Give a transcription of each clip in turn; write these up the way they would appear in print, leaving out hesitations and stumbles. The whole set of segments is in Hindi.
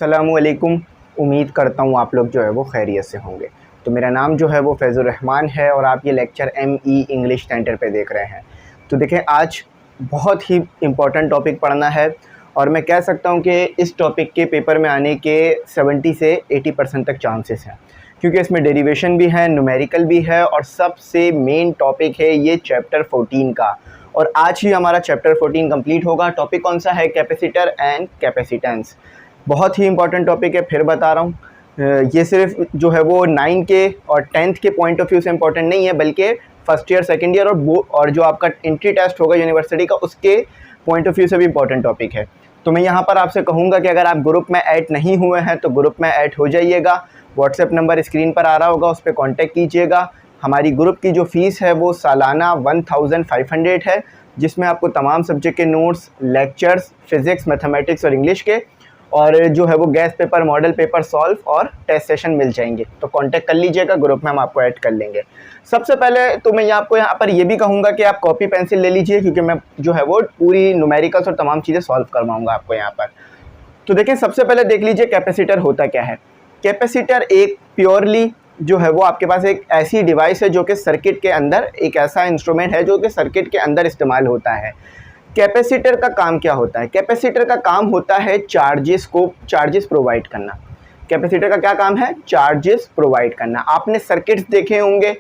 अस्सलामुअलैकुम। उम्मीद करता हूँ आप लोग जो है वो खैरियत से होंगे। तो मेरा नाम जो है वो फैज़ुर रहमान है और आप ये लेक्चर ME इंग्लिश सेंटर पे देख रहे हैं। तो देखें, आज बहुत ही इम्पोर्टेंट टॉपिक पढ़ना है और मैं कह सकता हूँ कि इस टॉपिक के पेपर में आने के 70 से 80% तक चांसेस हैं, क्योंकि इसमें डेरिवेशन भी है, न्यूमेरिकल भी है और सबसे मेन टॉपिक है ये चैप्टर 14 का। और आज ही हमारा चैप्टर 14 कंप्लीट होगा। टॉपिक कौन सा है? Capacitor and capacitance. बहुत ही इंपॉर्टेंट टॉपिक है, फिर बता रहा हूँ। ये सिर्फ जो है वो 9 के और 10th के पॉइंट ऑफ व्यू से इम्पॉर्टेंट नहीं है, बल्कि फर्स्ट ईयर, सेकंड ईयर और जो आपका एंट्री टेस्ट होगा यूनिवर्सिटी का, उसके पॉइंट ऑफ व्यू से भी इम्पॉर्टेंट टॉपिक है। तो मैं यहाँ पर आपसे कहूँगा कि अगर आप ग्रुप में ऐड नहीं हुए हैं तो ग्रुप में ऐड हो जाइएगा। व्हाट्सएप नंबर स्क्रीन पर आ रहा होगा, उस पर कॉन्टैक्ट कीजिएगा। हमारी ग्रुप की जो फ़ीस है वो सालाना 1500 है, जिसमें आपको तमाम सब्जेक्ट के नोट्स, लेक्चर्स, फिज़िक्स, मैथमेटिक्स और इंग्लिश के, और जो है वो gas paper, model paper solve और टेस्ट सेशन मिल जाएंगे। तो कांटेक्ट कर लीजिएगा, ग्रुप में हम आपको ऐड कर लेंगे। सबसे पहले तो मैं आपको यहाँ पर ये भी कहूँगा कि आप कॉपी पेंसिल ले लीजिए, क्योंकि मैं जो है वो पूरी न्यूमेरिकल्स और तमाम चीज़ें सॉल्व करवाऊँगा आपको यहाँ पर। तो देखिए, सबसे पहले देख लीजिए कैपेसिटर होता क्या है। कैपेसिटर एक प्योरली जो है वो आपके पास एक ऐसी डिवाइस है जो कि सर्किट के अंदर, एक ऐसा इंस्ट्रूमेंट है जो कि सर्किट के अंदर इस्तेमाल होता है। कैपेसिटर का काम क्या होता है? कैपेसिटर का काम होता है चार्जेस प्रोवाइड करना। कैपेसिटर का क्या काम है? चार्जेस प्रोवाइड करना। आपने सर्किट्स देखे होंगे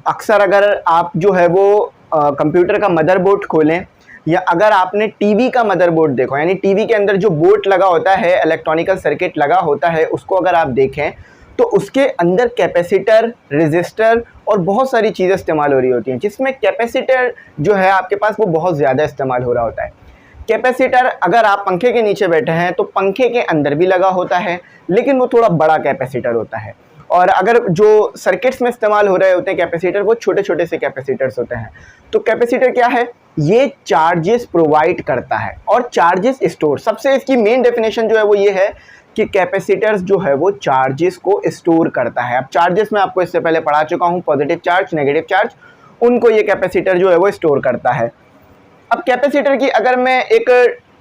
अक्सर। अगर आप जो है वो कंप्यूटर का मदरबोर्ड खोलें, या अगर आपने टीवी का मदरबोर्ड देखो, यानी टीवी के अंदर जो बोर्ड लगा होता है, इलेक्ट्रॉनिकल सर्किट लगा होता है, उसको अगर आप देखें तो उसके अंदर कैपेसिटर, रेजिस्टर और बहुत सारी चीज़ें इस्तेमाल हो रही होती हैं, जिसमें कैपेसिटर जो है आपके पास वो बहुत ज़्यादा इस्तेमाल हो रहा होता है। कैपेसिटर, अगर आप पंखे के नीचे बैठे हैं तो पंखे के अंदर भी लगा होता है, लेकिन वो थोड़ा बड़ा कैपेसिटर होता है। और अगर जो सर्किट्स में इस्तेमाल हो रहे होते हैं कैपेसिटर, वो छोटे छोटे से कैपेसिटर्स होते हैं। तो कैपेसिटर क्या है? ये चार्जेस प्रोवाइड करता है और चार्जेस स्टोर। सबसे इसकी मेन डेफिनेशन जो है वो ये है कि कैपेसिटर्स जो है वो चार्जेस को स्टोर करता है। अब चार्जेस मैं आपको इससे पहले पढ़ा चुका हूँ, पॉजिटिव चार्ज, नेगेटिव चार्ज, उनको ये कैपेसिटर जो है वो स्टोर करता है। अब कैपेसिटर की अगर मैं एक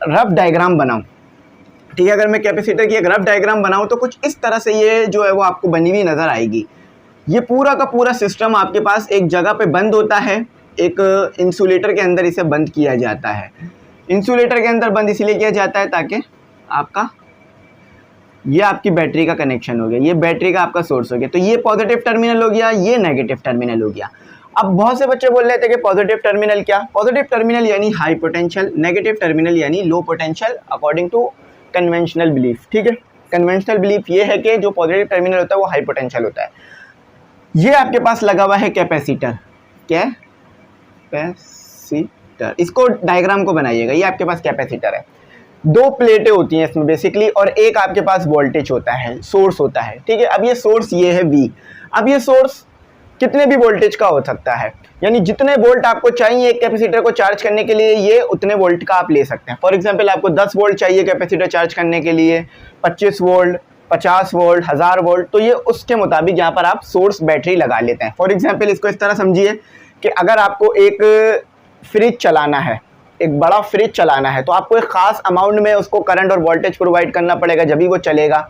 रफ डायग्राम बनाऊं, ठीक है, अगर मैं कैपेसिटर की एक रफ डायग्राम बनाऊं तो कुछ इस तरह से ये जो है वो आपको बनी हुई नज़र आएगी। ये पूरा का पूरा सिस्टम आपके पास एक जगह पे बंद होता है, एक इंसुलेटर के अंदर इसे बंद किया जाता है। इंसुलेटर के अंदर बंद इसलिए किया जाता है ताकि आपका, ये आपकी बैटरी का कनेक्शन हो गया, ये बैटरी का आपका सोर्स हो गया, तो ये पॉजिटिव टर्मिनल हो गया, ये नेगेटिव टर्मिनल हो गया। अब बहुत से बच्चे बोल रहे थे कि पॉजिटिव टर्मिनल क्या? पॉजिटिव टर्मिनल यानी हाई पोटेंशियल, नेगेटिव टर्मिनल यानी low potential, according to conventional belief. ठीक है, कन्वेंशनल बिलीफ ये है कि जो पॉजिटिव टर्मिनल होता है वो हाई पोटेंशियल होता है। ये आपके पास लगा हुआ है कैपेसिटर, कैपेसिटर, इसको डायग्राम को बनाइएगा। ये आपके पास कैपेसिटर है, दो प्लेटें होती हैं इसमें बेसिकली, और एक आपके पास वोल्टेज होता है, सोर्स होता है। ठीक है, अब ये सोर्स ये है V। अब ये सोर्स कितने भी वोल्टेज का हो सकता है, यानी जितने वोल्ट आपको चाहिए एक कैपेसिटर को चार्ज करने के लिए, ये उतने वोल्ट का आप ले सकते हैं। फॉर एग्जांपल, आपको 10 वोल्ट चाहिए कैपेसिटर चार्ज करने के लिए, 25 वोल्ट, 50 वोल्ट, 1000 वोल्ट, तो ये उसके मुताबिक यहाँ पर आप सोर्स बैटरी लगा लेते हैं। फॉर एग्जाम्पल, इसको इस तरह समझिए कि अगर आपको एक फ्रिज चलाना है, एक बड़ा फ्रिज चलाना है, तो आपको एक ख़ास अमाउंट में उसको करंट और वोल्टेज प्रोवाइड करना पड़ेगा, जब भी वो चलेगा।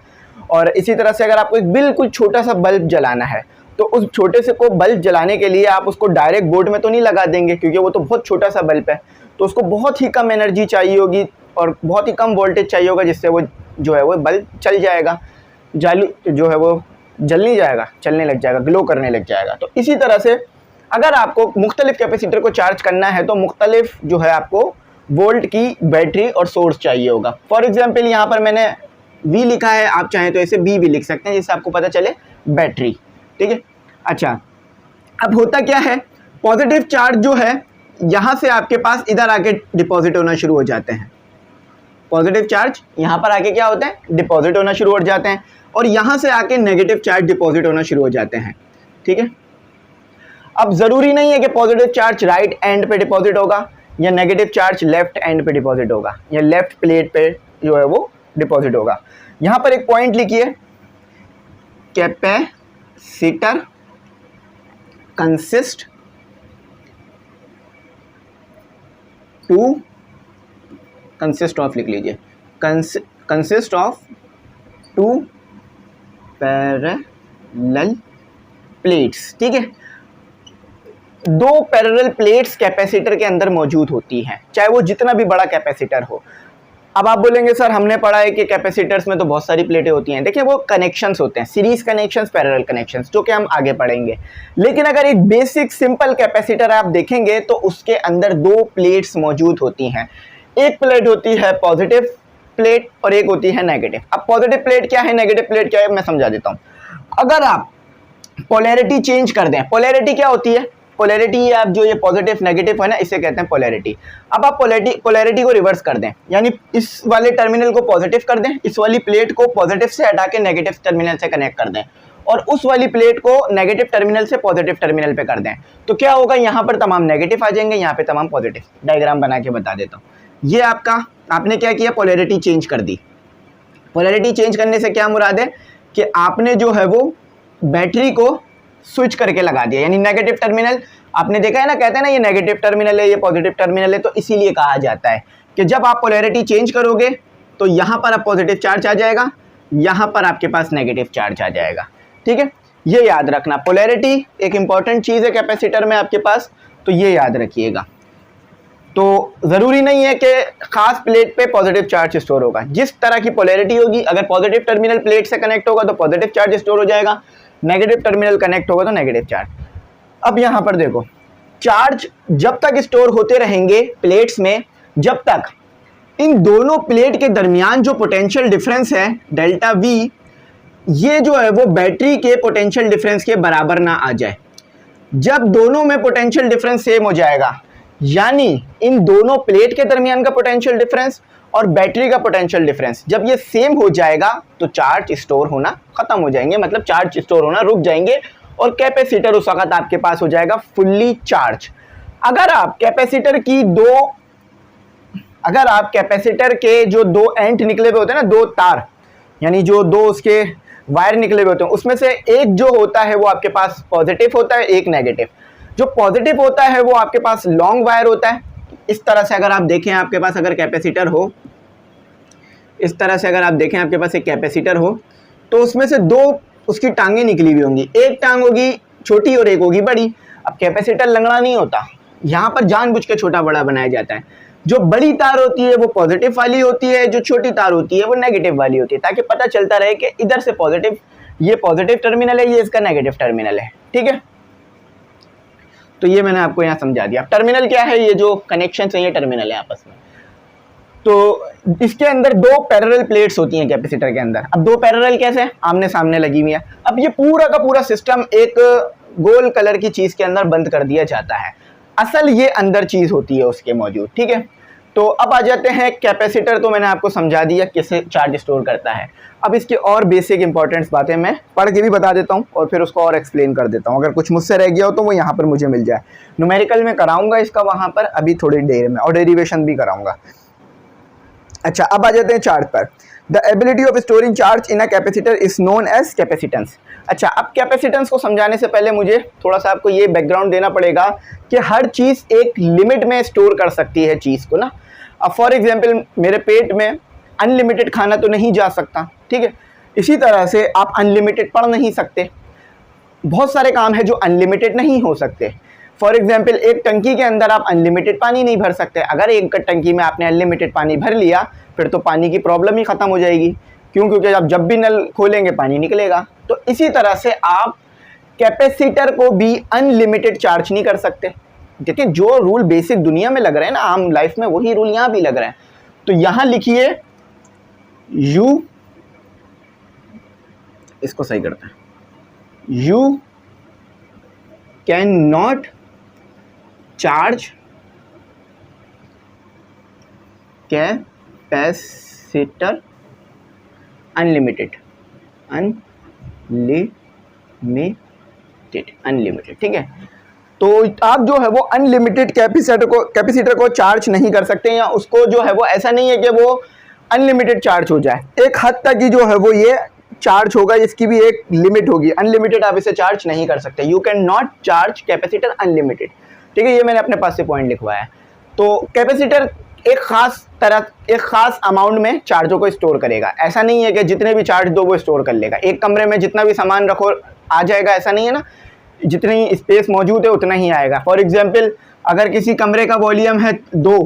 और इसी तरह से अगर आपको एक बिल्कुल छोटा सा बल्ब जलाना है, तो उस छोटे से को बल्ब जलाने के लिए आप उसको डायरेक्ट बोर्ड में तो नहीं लगा देंगे, क्योंकि वो तो बहुत छोटा सा बल्ब है, तो उसको बहुत ही कम एनर्जी चाहिए होगी और बहुत ही कम वोल्टेज चाहिए होगा, जिससे वो जो है वो बल्ब चल जाएगा, जालू जो है वो जल नहीं जाएगा, चलने लग जाएगा, ग्लो करने लग जाएगा। तो इसी तरह से अगर आपको मुख्तलिफ कैपेसिटर को चार्ज करना है तो मुख्तलिफ जो है आपको वोल्ट की बैटरी और सोर्स चाहिए होगा। फॉर एग्जांपल, यहाँ पर मैंने V लिखा है, आप चाहें तो इसे B भी लिख सकते हैं, जिससे आपको पता चले बैटरी। ठीक है, अच्छा, अब होता क्या है, पॉजिटिव चार्ज जो है यहाँ से आपके पास इधर आके डिपॉजिट होना शुरू हो जाते हैं। पॉजिटिव चार्ज यहाँ पर आके क्या होता है, डिपॉजिट होना शुरू हो जाते हैं, और यहाँ से आके नेगेटिव चार्ज डिपॉजिट होना शुरू हो जाते हैं। ठीक है, अब ज़रूरी नहीं है कि पॉजिटिव चार्ज राइट एंड पे डिपॉजिट होगा या नेगेटिव चार्ज लेफ्ट एंड पे डिपॉजिट होगा या लेफ्ट प्लेट पे जो है वो डिपॉजिट होगा। यहाँ पर एक पॉइंट लिखिए, कैपेसिटर कंसिस्ट ऑफ, लिख लीजिए, consist of two parallel plates. ठीक है, दो पैरेलल प्लेट्स कैपेसिटर के अंदर मौजूद होती हैं, चाहे वो जितना भी बड़ा कैपेसिटर हो। अब आप बोलेंगे सर हमने पढ़ा है कि कैपेसिटर्स में तो बहुत सारी प्लेटें होती हैं। देखिए वो कनेक्शंस होते हैं, सीरीज कनेक्शंस, पैरेलल कनेक्शंस, जो कि हम आगे पढ़ेंगे। लेकिन अगर एक बेसिक सिंपल कैपेसिटर आप देखेंगे तो उसके अंदर दो प्लेट्स मौजूद होती हैं। एक प्लेट होती है पॉजिटिव प्लेट और एक होती है नेगेटिव। अब पॉजिटिव प्लेट क्या है, नेगेटिव प्लेट क्या है, मैं समझा देता हूँ। अगर आप पोलैरिटी चेंज कर दें, पोलैरिटी क्या होती है, पोलैरिटी आप जो ये पॉजिटिव नेगेटिव है ना, इसे कहते हैं पोलैरिटी। अब आप पोलैरिटी को रिवर्स कर दें, यानी इस वाले टर्मिनल को पॉजिटिव कर दें, इस वाली प्लेट को पॉजिटिव से हटा के नेगेटिव टर्मिनल से कनेक्ट कर दें, और उस वाली प्लेट को नेगेटिव टर्मिनल से पॉजिटिव टर्मिनल पे कर दें, तो क्या होगा, यहाँ पर तमाम नेगेटिव आ जाएंगे, यहाँ पे तमाम पॉजिटिव। डायग्राम बना के बता देता हूँ। ये आपका, आपने क्या किया, पोलैरिटी चेंज कर दी। पोलैरिटी चेंज करने से क्या मुराद है कि आपने जो है वो बैटरी को स्विच करके लगा दिया, यानी नेगेटिव टर्मिनल, आपने देखा है ना, कहते हैं ना ये नेगेटिव टर्मिनल है, ये पॉजिटिव टर्मिनल है, तो इसीलिए कहा जाता है कि जब आप पोलैरिटी चेंज करोगे तो यहाँ पर आप पॉजिटिव चार्ज आ जाएगा, यहाँ पर आपके पास नेगेटिव चार्ज आ जाएगा। ठीक है, ये याद रखना, पोलैरिटी एक इंपॉर्टेंट चीज़ है कैपेसिटर में आपके पास, तो ये याद रखिएगा। तो ज़रूरी नहीं है कि खास प्लेट पे पॉजिटिव चार्ज स्टोर होगा, जिस तरह की पोलैरिटी होगी, अगर पॉजिटिव टर्मिनल प्लेट से कनेक्ट होगा तो पॉजिटिव चार्ज स्टोर हो जाएगा, नेगेटिव टर्मिनल कनेक्ट होगा तो नेगेटिव चार्ज। अब यहाँ पर देखो, चार्ज जब तक स्टोर होते रहेंगे प्लेट्स में, जब तक इन दोनों प्लेट के दरमियान जो पोटेंशियल डिफरेंस है डेल्टा वी, ये जो है वो बैटरी के पोटेंशियल डिफरेंस के बराबर ना आ जाए। जब दोनों में पोटेंशियल डिफरेंस सेम हो जाएगा, यानी इन दोनों प्लेट के दरमियान का पोटेंशियल डिफरेंस और बैटरी का पोटेंशियल डिफरेंस जब ये सेम हो जाएगा तो चार्ज स्टोर होना खत्म हो जाएंगे, मतलब चार्ज स्टोर होना रुक जाएंगे और कैपेसिटर उस वक्त आपके पास हो जाएगा फुल्ली चार्ज। अगर आप कैपेसिटर के जो दो एंड निकले हुए होते हैं ना, दो तार, यानी जो दो उसके वायर निकले हुए होते हैं, उसमें से एक जो होता है वो आपके पास पॉजिटिव होता है, एक नेगेटिव। जो पॉजिटिव होता है वो आपके पास लॉन्ग वायर होता है। इस तरह से अगर आप देखें आपके पास अगर कैपेसिटर हो, इस तरह से अगर आप देखें आपके पास एक कैपेसिटर हो, तो उसमें से दो उसकी टांगें निकली हुई होंगी, एक टांग होगी छोटी और एक होगी बड़ी। अब कैपेसिटर लंगड़ा नहीं होता, यहाँ पर जानबूझ के छोटा बड़ा बनाया जाता है। जो बड़ी तार होती है वो पॉजिटिव वाली होती है, जो छोटी तार होती है वो नेगेटिव वाली होती है, ताकि पता चलता रहे कि इधर से पॉजिटिव, ये पॉजिटिव टर्मिनल है, ये इसका नेगेटिव टर्मिनल है। ठीक है, तो ये मैंने आपको यहाँ समझा दिया। टर्मिनल क्या है, ये जो कनेक्शन है ये टर्मिनल है आपस में। तो इसके अंदर दो पैरेलल प्लेट्स होती हैं कैपेसिटर के अंदर। अब दो पैरेलल कैसे, आमने सामने लगी हुई है। अब ये पूरा का पूरा सिस्टम एक गोल कलर की चीज के अंदर बंद कर दिया जाता है, असल ये अंदर चीज होती है उसके मौजूद। ठीक है, तो अब आ जाते हैं कैपेसिटर, तो मैंने आपको समझा दिया कैसे चार्ज स्टोर करता है। अब इसकी और बेसिक इंपॉर्टेंट बातें मैं पढ़ के भी बता देता हूँ और फिर उसको और एक्सप्लेन कर देता हूँ। अगर कुछ मुझसे रह गया हो तो वो यहाँ पर मुझे मिल जाए। न्यूमेरिकल में कराऊंगा इसका वहाँ पर अभी थोड़ी देर में, और डेरिवेशन भी कराऊंगा। अच्छा, अब आ जाते हैं चार्ज पर। The ability of storing charge in a capacitor is known as capacitance. अच्छा, अब कैपेसिटेंस को समझाने से पहले मुझे थोड़ा सा आपको ये बैकग्राउंड देना पड़ेगा कि हर चीज़ एक लिमिट में स्टोर कर सकती है चीज़ को ना। अब फॉर एग्जांपल मेरे पेट में अनलिमिटेड खाना तो नहीं जा सकता, ठीक है, इसी तरह से आप अनलिमिटेड पढ़ नहीं सकते। बहुत सारे काम है जो अनलिमिटेड नहीं हो सकते। फॉर एग्जाम्पल एक टंकी के अंदर आप अनलिमिटेड पानी नहीं भर सकते। अगर एक टंकी में आपने अनलिमिटेड पानी भर लिया फिर तो पानी की प्रॉब्लम ही ख़त्म हो जाएगी। क्यों? क्योंकि आप जब भी नल खोलेंगे पानी निकलेगा। तो इसी तरह से आप कैपेसिटर को भी अनलिमिटेड चार्ज नहीं कर सकते। देखिए, जो रूल बेसिक दुनिया में लग रहे हैं ना आम लाइफ में, वही रूल यहाँ भी लग रहे हैं। तो यहाँ लिखिए U, इसको सही करते हैं, you can not charge capacitor unlimited, ठीक है। तो आप जो है वो अनलिमिटेड कैपेसिटर को चार्ज नहीं कर सकते, या उसको जो है वो ऐसा नहीं है कि वो अनलिमिटेड चार्ज हो जाए। एक हद तक ही जो है वो ये चार्ज होगा, इसकी भी एक लिमिट होगी। अनलिमिटेड आप इसे चार्ज नहीं कर सकते। You can not charge capacitor unlimited, ठीक है। ये मैंने अपने पास से पॉइंट लिखवाया है। तो कैपेसिटर एक खास अमाउंट में चार्जों को स्टोर करेगा। ऐसा नहीं है कि जितने भी चार्ज दो वो स्टोर कर लेगा। एक कमरे में जितना भी सामान रखो आ जाएगा, ऐसा नहीं है ना, जितनी स्पेस मौजूद है उतना ही आएगा। फॉर एग्जाम्पल अगर किसी कमरे का वॉल्यूम है 2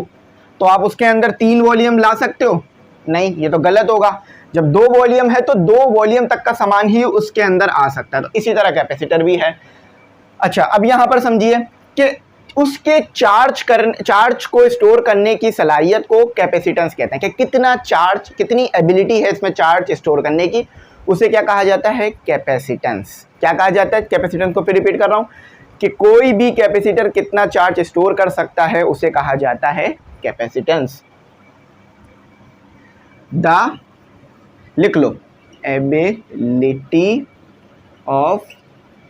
तो आप उसके अंदर 3 वॉल्यूम ला सकते हो? नहीं, ये तो गलत होगा। जब 2 वॉल्यूम है तो 2 वॉल्यूम तक का सामान ही उसके अंदर आ सकता है। तो इसी तरह कैपेसिटर भी है। अच्छा, अब यहाँ पर समझिए कि उसके चार्ज को स्टोर करने की सलाहियत को कैपेसिटेंस कहते हैं, कि कितना चार्ज, कितनी एबिलिटी है इसमें चार्ज स्टोर करने की, उसे क्या कहा जाता है? कैपेसिटेंस। क्या कहा जाता है? कैपेसिटेंस को फिर रिपीट कर रहा हूँ कि कोई भी कैपेसिटर कितना चार्ज स्टोर कर सकता है उसे कहा जाता है कैपेसिटेंस। लिख लो, ability of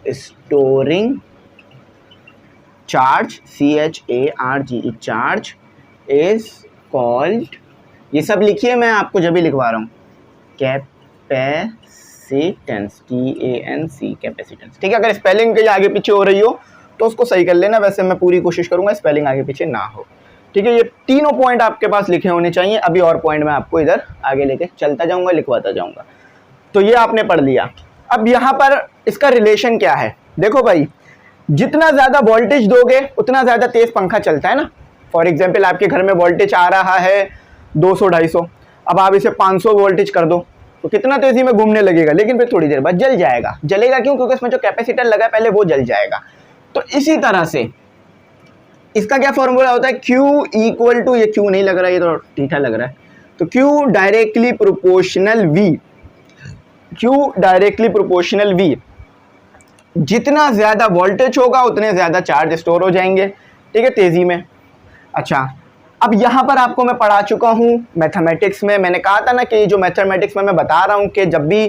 storing charge, CHARGE, charge is called, ये सब लिखिए, मैं आपको जब भी लिखवा रहा हूँ, कैपेसिटेंस, TANC, कैपेसिटेंस। ठीक है, अगर स्पेलिंग के आगे पीछे हो रही हो तो उसको सही कर लेना, वैसे मैं पूरी कोशिश करूंगा स्पेलिंग आगे पीछे ना हो। ठीक है, ये तीनों पॉइंट आपके पास लिखे होने चाहिए। अभी और पॉइंट मैं आपको इधर आगे लेके चलता जाऊंगा, लिखवाता जाऊंगा। तो ये आपने पढ़ लिया। अब यहाँ पर इसका रिलेशन क्या है? देखो भाई, जितना ज़्यादा वोल्टेज दोगे उतना ज़्यादा तेज़ पंखा चलता है ना। फॉर एग्जाम्पल आपके घर में वोल्टेज आ रहा है 200-250, अब आप इसे 500 वोल्टेज कर दो तो कितना तेज़ी में घूमने लगेगा, लेकिन फिर थोड़ी देर बाद जल जाएगा। जलेगा क्यों? क्योंकि इसमें जो कैपेसिटर लगा है पहले वो जल जाएगा। तो इसी तरह से इसका क्या फॉर्मूला होता है? Q इक्वल टू, ये Q नहीं लग रहा है, ये तो ठीठा लग रहा है, तो Q directly proportional V, Q directly proportional V। जितना ज़्यादा वोल्टेज होगा उतने ज़्यादा चार्ज स्टोर हो जाएंगे, ठीक है, तेज़ी में। अच्छा, अब यहाँ पर आपको मैं पढ़ा चुका हूँ मैथमेटिक्स में, मैंने कहा था ना कि जो मैथमेटिक्स में मैं बता रहा हूँ कि जब भी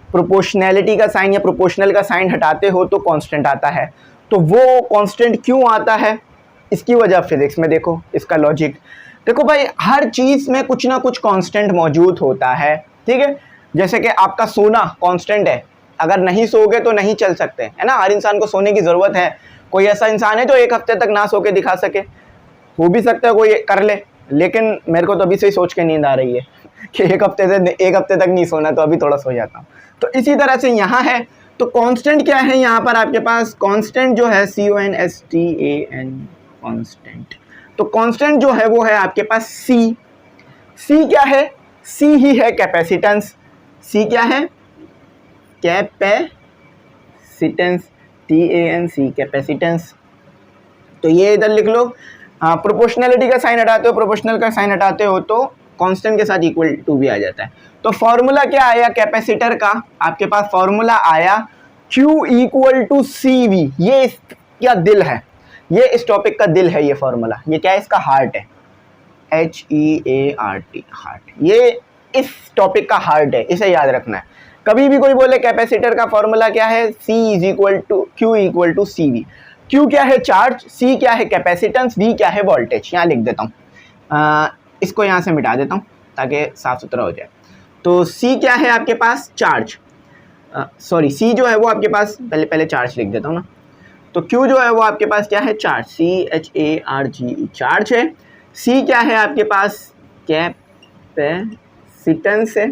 प्रोपोर्शनैलिटी का साइन या प्रोपोर्शनल का साइन हटाते हो तो कांस्टेंट आता है। तो वो कांस्टेंट क्यों आता है, इसकी वजह फिजिक्स में देखो, इसका लॉजिक देखो भाई, हर चीज़ में कुछ ना कुछ कांस्टेंट मौजूद होता है। ठीक है, जैसे कि आपका सोना कांस्टेंट है, अगर नहीं सोओगे तो नहीं चल सकते, है ना। हर इंसान को सोने की ज़रूरत है। कोई ऐसा इंसान है जो 1 हफ्ते तक ना सो के दिखा सके? हो भी सकता है कोई कर ले, लेकिन मेरे को तो अभी से ही सोच के नींद आ रही है कि 1 हफ्ते तक नहीं सोना, तो अभी थोड़ा सो जाता हूँ। तो इसी तरह से यहाँ है, तो कांस्टेंट क्या है यहाँ पर आपके पास? कांस्टेंट जो है CONSTAN, कांस्टेंट। तो कांस्टेंट जो है वो है आपके पास C क्या है? C ही है कैपेसिटेंस। C क्या है? Capacitance, TANC, capacitance. तो ये इधर लिख लो। हाँ, प्रोपोर्शनैलिटी का साइन हटाते हो, प्रोपोर्शनल का साइन हटाते हो तो कांस्टेंट के साथ इक्वल टू भी आ जाता है। तो फॉर्मूला क्या आया कैपेसिटर का? आपके पास फॉर्मूला आया Q इक्वल टू CV। ये क्या दिल है, ये इस टॉपिक का दिल है। ये फॉर्मूला, ये क्या है? इसका हार्ट है, HEART, हार्ट। ये इस टॉपिक का हार्ट है, इसे याद रखना है। कभी भी कोई बोले कैपेसिटर का फॉर्मूला क्या है? Q equal to CV। Q क्या है? चार्ज, C क्या है? कैपेसिटेंस, V क्या है? वोल्टेज। यहाँ लिख देता हूँ, इसको यहाँ से मिटा देता हूँ ताकि साफ सुथरा हो जाए। तो C क्या है आपके पास? चार्ज, सॉरी, C जो है वो आपके पास, पहले चार्ज लिख देता हूँ ना। तो Q जो है वो आपके पास क्या है? चार्ज, CHARGE, चार्ज है। C क्या है आपके पास? कैपेसिटेंस है,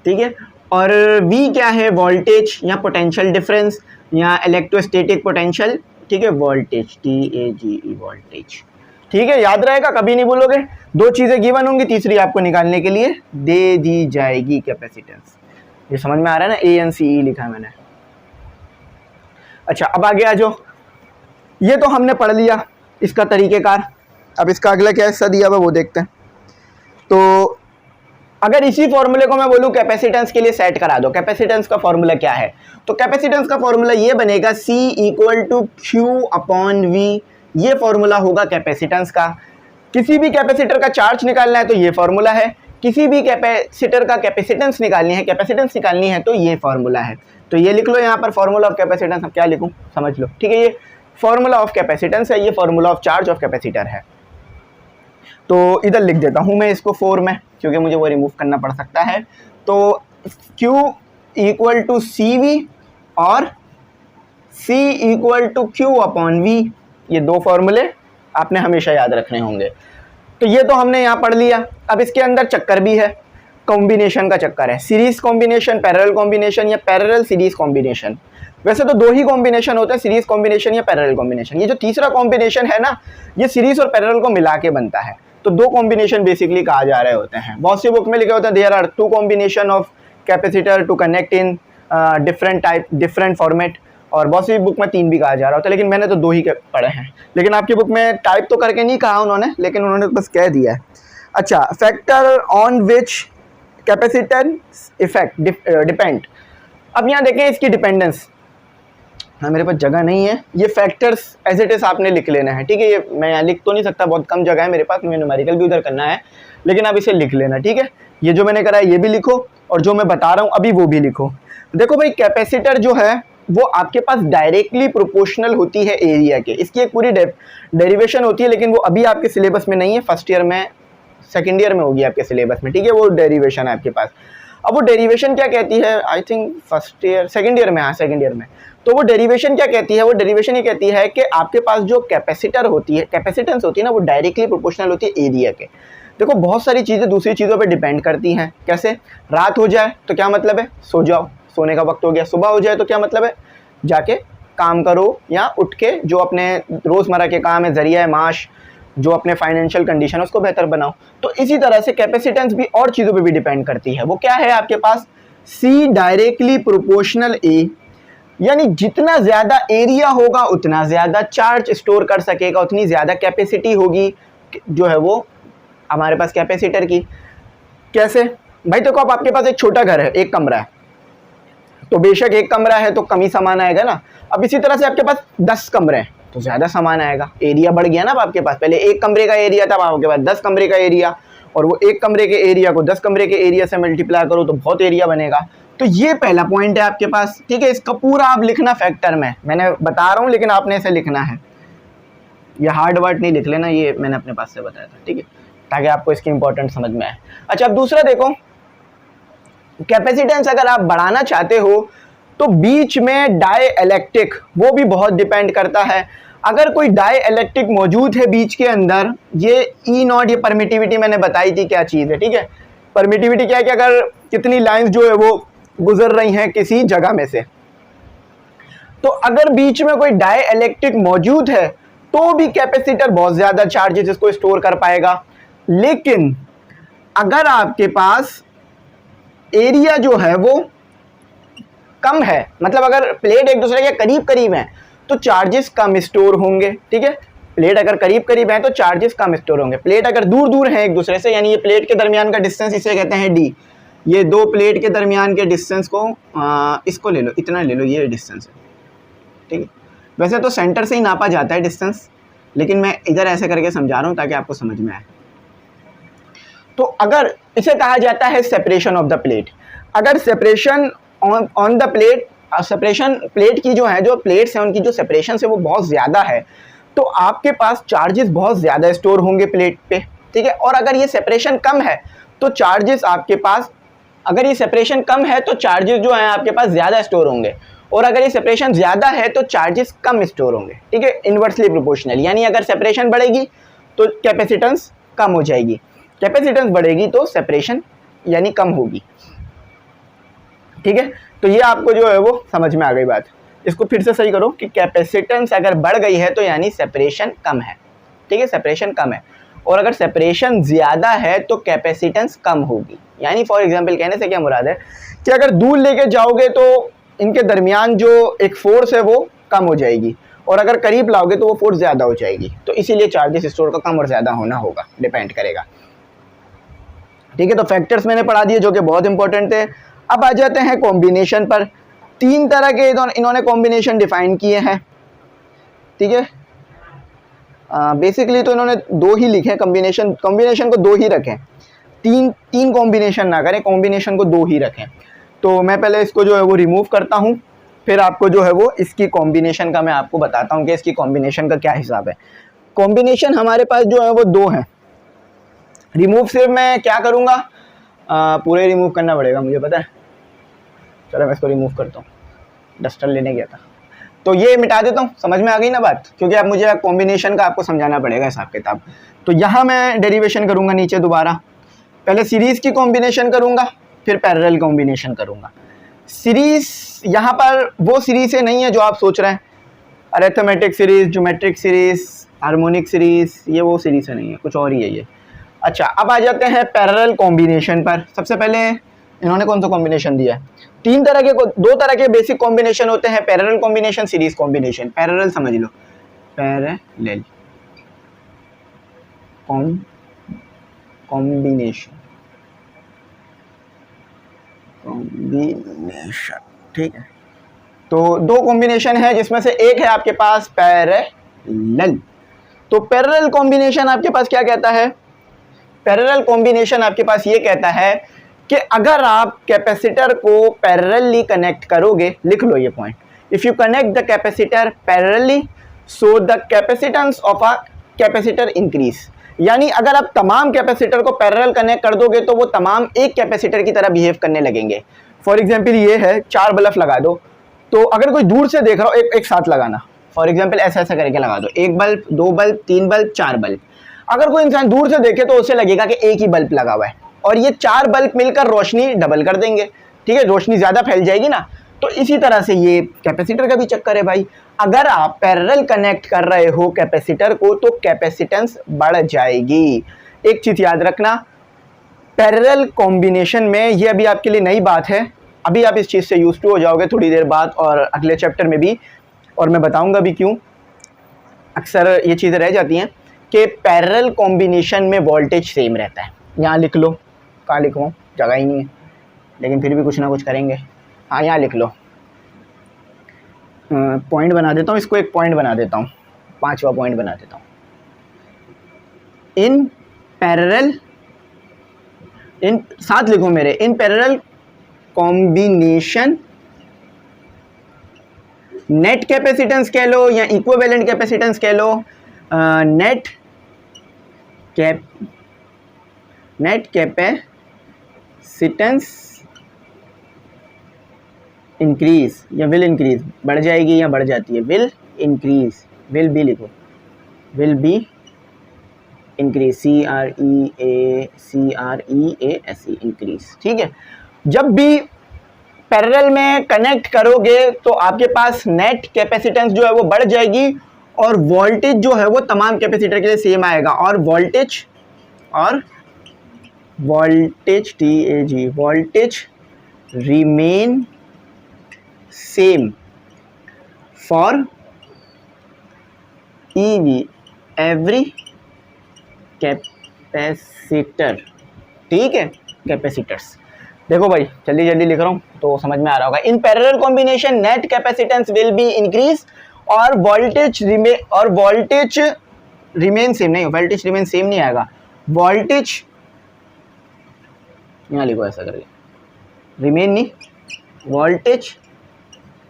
ठीक है। और V क्या है? वोल्टेज या पोटेंशियल डिफरेंस या इलेक्ट्रोस्टैटिक पोटेंशियल, ठीक है, वोल्टेज, TAGE, वोल्टेज। ठीक है, याद रहेगा, कभी नहीं भूलोगे। 2 चीज़ें गिवन होंगी, तीसरी आपको निकालने के लिए दे दी जाएगी, कैपेसिटेंस। ये समझ में आ रहा है ना? ANCE लिखा है मैंने। अच्छा, अब आगे आ जाओ। ये तो हमने पढ़ लिया इसका तरीक़ेकार। अब इसका अगला क्या हिस्सा दिया हुआ वो देखते हैं। तो अगर इसी फॉर्मूले को मैं बोलूँ कैपेसिटेंस के लिए सेट करा दो, कैपेसिटेंस का फॉर्मूला क्या है? तो कैपेसिटेंस का फॉर्मूला ये बनेगा C इक्वल टू Q/V। ये फॉर्मूला होगा कैपेसिटेंस का। किसी भी कैपेसिटर का चार्ज निकालना है तो ये फॉर्मूला है, किसी भी कैपेसिटर का कैपेसिटेंस निकालनी है तो ये फॉर्मूला है। तो ये लिख लो यहाँ पर फॉर्मूला ऑफ कैपेसिटेंस। अब क्या लिखूँ समझ लो, ठीक है। ये फॉर्मूला ऑफ कैपेसिटेंस है, ये formula of charge of capacitor है। तो इधर लिख देता हूँ मैं इसको 4 में, क्योंकि मुझे वो रिमूव करना पड़ सकता है। तो Q इक्वल टू CV और C इक्वल टू Q/V, ये 2 फॉर्मूले आपने हमेशा याद रखने होंगे। तो ये तो हमने यहाँ पढ़ लिया। अब इसके अंदर चक्कर भी है, कॉम्बिनेशन का चक्कर है, सीरीज कॉम्बिनेशन, पैरेलल कॉम्बिनेशन या पैरेलल सीरीज कॉम्बिनेशन। वैसे तो दो ही कॉम्बिनेशन होता है, सीरीज कॉम्बिनेशन या पैरेलल कॉम्बिनेशन। ये जो तीसरा कॉम्बिनेशन है ना, ये सीरीज और पैरेलल को मिला के बनता है। तो दो कॉम्बिनेशन बेसिकली कहा जा रहे होते हैं। बहुत सी बुक में लिखे होते हैं there are two combination of capacitor to connect in different type different format, और बहुत सी बुक में 3 भी कहा जा रहा होता है, लेकिन मैंने तो 2 ही पढ़े हैं। लेकिन आपकी बुक में टाइप तो करके नहीं कहा उन्होंने, लेकिन उन्होंने बस कह दिया है। अच्छा, factor on which capacitance effect depend. अब यहाँ देखें इसकी डिपेंडेंस, हाँ मेरे पास जगह नहीं है, ये फैक्टर्स एज इट इज़ आपने लिख लेना है, ठीक है। ये मैं यहाँ लिख तो नहीं सकता, बहुत कम जगह है मेरे पास, मुझे न्यूमेरिकल भी उधर करना है, लेकिन आप इसे लिख लेना, ठीक है। ये जो मैंने करा है ये भी लिखो, और जो मैं बता रहा हूँ अभी वो भी लिखो। देखो भाई, कैपेसिटर जो है वो आपके पास डायरेक्टली प्रोपोर्शनल होती है एरिया के। इसकी एक पूरी डेरिवेशन होती है, लेकिन वो अभी आपके सिलेबस में नहीं है, फर्स्ट ईयर में सेकेंड ईयर में होगी आपके सिलेबस में, ठीक है। वो डेरिवेशन है आपके पास। अब वो डेरिवेशन क्या कहती है, I think first year second year में, हाँ सेकेंड ईयर में। तो वो डेरिवेशन क्या कहती है, वो डेरिवेशन ये कहती है कि आपके पास जो कैपेसिटर होती है, कैपेसिटेंस होती है ना, वो डायरेक्टली प्रोपोर्शनल होती है एरिया के। देखो बहुत सारी चीज़ें दूसरी चीज़ों पे डिपेंड करती हैं। कैसे, रात हो जाए तो क्या मतलब है, सो जाओ, सोने का वक्त हो गया। सुबह हो जाए तो क्या मतलब है, जाके काम करो, या उठ के जो अपने रोज़मर्रा के काम है, ज़रिया माश, जो अपने फाइनेंशियल कंडीशन है उसको बेहतर बनाओ। तो इसी तरह से कैपेसिटेंस भी और चीज़ों पे भी डिपेंड करती है। वो क्या है आपके पास, सी डायरेक्टली प्रोपोर्शनल ए, यानी जितना ज़्यादा एरिया होगा उतना ज़्यादा चार्ज स्टोर कर सकेगा, उतनी ज़्यादा कैपेसिटी होगी जो है वो हमारे पास कैपेसिटर की। कैसे भाई, देखो अब आपके पास एक छोटा घर है, एक कमरा है, तो बेशक एक कमरा है तो कम ही सामान आएगा ना। अब इसी तरह से आपके पास 10 कमरे हैं तो ज़्यादा सामान आएगा, एरिया बढ़ गया ना। अब आपके पास पहले एक कमरे का एरिया था, अब आपके पास 10 कमरे का एरिया, और वो एक कमरे के एरिया को 10 कमरे के एरिया से मल्टीप्लाई करो तो बहुत एरिया बनेगा। तो ये पहला पॉइंट है आपके पास, ठीक है। इसका पूरा आप लिखना फैक्टर में, मैंने बता रहा हूँ लेकिन आपने इसे लिखना है, ये हार्ड वर्ड नहीं लिख लेना, ये मैंने अपने पास से बताया था, ठीक है, ताकि आपको इसकी इंपॉर्टेंट समझ में आए। अच्छा, अब दूसरा देखो, कैपेसिटेंस अगर आप बढ़ाना चाहते हो तो बीच में डाई इलेक्ट्रिक, वो भी बहुत डिपेंड करता है। अगर कोई डाई इलेक्ट्रिक मौजूद है बीच के अंदर, ये ई नॉट, ये परमिटिविटी मैंने बताई थी क्या चीज़ है, ठीक है। परमिटिविटी क्या है कि अगर कितनी लाइंस जो है वो गुजर रही हैं किसी जगह में से, तो अगर बीच में कोई डाई इलेक्ट्रिक मौजूद है तो भी कैपेसिटर बहुत ज़्यादा चार्जेस इसको स्टोर कर पाएगा। लेकिन अगर आपके पास एरिया जो है वो कम है, मतलब अगर प्लेट एक दूसरे के करीब करीब हैं तो चार्जेस कम स्टोर होंगे, ठीक है। प्लेट अगर करीब करीब हैं तो चार्जेस कम स्टोर होंगे। प्लेट अगर दूर दूर हैं एक दूसरे से, यानी ये प्लेट के दरमियान का डिस्टेंस, इसे कहते हैं डी। ये दो प्लेट के दरमियान के डिस्टेंस को इसको ले लो, इतना ले लो, ये डिस्टेंस है, ठीक है। वैसे तो सेंटर से ही नापा जाता है डिस्टेंस, लेकिन मैं इधर ऐसे करके समझा रहा हूँ ताकि आपको समझ में आए। तो अगर इसे कहा जाता है सेपरेशन ऑफ द प्लेट। अगर separation on the plate, separation plate की जो है, जो प्लेट्स हैं उनकी जो सेपरेशन है वो बहुत ज़्यादा है, तो आपके पास चार्जेस बहुत ज़्यादा स्टोर होंगे प्लेट पे, ठीक है। और अगर ये सेपरेशन कम है तो चार्जेस आपके पास, अगर ये सेपरेशन कम है तो चार्जेस जो हैं आपके पास ज़्यादा स्टोर होंगे, और अगर ये सेपरेशन ज़्यादा है तो चार्जेस कम स्टोर होंगे, ठीक है। इन्वर्सली प्रोपोर्शनल, यानी अगर सेपरेशन बढ़ेगी तो कैपेसिटेंस कम हो जाएगी, कैपेसिटेंस बढ़ेगी तो सेपरेशन यानी कम होगी, ठीक है। तो ये आपको जो है वो समझ में आ गई बात। इसको फिर से सही करो कि कैपेसिटेंस अगर बढ़ गई है तो यानी सेपरेशन कम है, ठीक है, सेपरेशन कम है। और अगर सेपरेशन ज़्यादा है तो कैपेसिटेंस कम होगी। यानी फॉर एग्जांपल कहने से क्या मुराद है कि अगर दूर लेके जाओगे तो इनके दरमियान जो एक फोर्स है वो कम हो जाएगी, और अगर करीब लाओगे तो वो फोर्स ज़्यादा हो जाएगी। तो इसीलिए चार्जेस स्टोर का कम और ज़्यादा होना होगा, डिपेंड करेगा, ठीक है। तो फैक्टर्स मैंने पढ़ा दिए जो कि बहुत इंपॉर्टेंट थे। अब आ जाते हैं कॉम्बिनेशन पर। 3 तरह के इन्होंने कॉम्बिनेशन डिफाइन किए हैं, ठीक है। बेसिकली तो इन्होंने 2 ही लिखे, कॉम्बिनेशन को 2 ही रखें, तीन कॉम्बिनेशन ना करें, कॉम्बिनेशन को 2 ही रखें। तो मैं पहले इसको जो है वो रिमूव करता हूँ, फिर आपको जो है वो इसकी कॉम्बिनेशन का मैं आपको बताता हूँ कि इसकी कॉम्बिनेशन का क्या हिसाब है। कॉम्बिनेशन हमारे पास जो है वो 2 हैं। रिमूव सिर्फ मैं क्या करूँगा, पूरे रिमूव करना पड़ेगा मुझे पता है। चलो मैं इसको रिमूव करता हूँ, डस्टर लेने गया था। तो ये मिटा देता हूँ, समझ में आ गई ना बात, क्योंकि अब मुझे कॉम्बिनेशन का आपको समझाना पड़ेगा हिसाब किताब। तो यहाँ मैं डेरिवेशन करूँगा नीचे दोबारा, पहले सीरीज़ की कॉम्बिनेशन करूँगा, फिर पैरेलल कॉम्बिनेशन करूँगा। सीरीज़ यहाँ पर वो सीरीज़ नहीं है जो आप सोच रहे हैं, arithmetic series, geometric series, harmonic series, ये वो सीरीज़ नहीं है, कुछ और ही है ये। अच्छा, अब आ जाते हैं पैरेलल कॉम्बिनेशन पर। सबसे पहले इन्होंने कौन सा कॉम्बिनेशन दिया है? दो तरह के बेसिक कॉम्बिनेशन होते हैं, parallel combination, series combination. Parallel समझ लो, पैरेलल कॉम्बिनेशन, ठीक है। तो दो कॉम्बिनेशन है जिसमें से एक है आपके पास पैरेलल। तो पैरेलल कॉम्बिनेशन आपके पास क्या कहता है? पैरेलल कॉम्बिनेशन आपके पास ये कहता है कि अगर आप कैपेसिटर को पैरेलली कनेक्ट करोगे, लिख लो ये point, if you connect the capacitor parallelly so the capacitance of a capacitor increase. यानी अगर आप तमाम कैपेसिटर को पैरेलल कनेक्ट कर दोगे तो वो तमाम एक कैपेसिटर की तरह बिहेव करने लगेंगे। फॉर एग्जाम्पल ये है, 4 बल्ब लगा दो, तो अगर कोई दूर से देख रहा हो, एक साथ लगाना, फॉर एग्जाम्पल ऐसा ऐसा करके लगा दो, 1 बल्ब, 2 बल्ब, 3 बल्ब, 4 बल्ब। अगर कोई इंसान दूर से देखे तो उसे लगेगा कि एक ही बल्ब लगा हुआ है, और ये 4 बल्ब मिलकर रोशनी डबल कर देंगे, ठीक है, रोशनी ज़्यादा फैल जाएगी ना। तो इसी तरह से ये कैपेसिटर का भी चक्कर है भाई। अगर आप पैरेलल कनेक्ट कर रहे हो कैपेसिटर को तो कैपेसिटेंस बढ़ जाएगी। एक चीज़ याद रखना, पैरेलल कॉम्बिनेशन में, ये अभी आपके लिए नई बात है, अभी आप इस चीज़ से यूज टू हो जाओगे थोड़ी देर बाद और अगले चैप्टर में भी, और मैं बताऊंगा भी क्यों अक्सर ये चीज़ें रह जाती हैं कि पैरेलल कॉम्बिनेशन में वोल्टेज सेम रहता है। यहाँ लिख लो, कहाँ लिखूँ, जगह ही नहीं है, लेकिन फिर भी कुछ ना कुछ करेंगे। हाँ, यहाँ लिख लो, पॉइंट बना देता हूँ इसको, एक पॉइंट बना देता हूँ, 5वां पॉइंट बना देता हूँ। इन पैरेलल, इन साथ लिखो मेरे, इन पैरेलल कॉम्बिनेशन नेट कैपेसिटेंस कह लो या इक्विवेलेंट कैपेसिटेंस कह लो, नेट कैपेसिटेंस इंक्रीज या विल इंक्रीज, बढ़ जाएगी या बढ़ जाती है, विल इंक्रीज, विल बी लिखो, will be increase, CREACREASE, increase, ठीक है। जब भी पैरेलल में कनेक्ट करोगे तो आपके पास नेट कैपेसिटेंस जो है वो बढ़ जाएगी और वोल्टेज जो है वो तमाम कैपेसिटर के लिए सेम आएगा, और voltage TAG, voltage remain same for every capacitor, ठीक है, कैपेसिटर्स। देखो भाई, जल्दी जल्दी लिख रहा हूँ तो समझ में आ रहा होगा। In parallel combination net capacitance will be increase और वोल्टेज रिमेन सेम, नहीं, वोल्टेज रिमेन सेम नहीं आएगा, वोल्टेज यहाँ लिखो ऐसा करके, रिमेन नहीं, voltage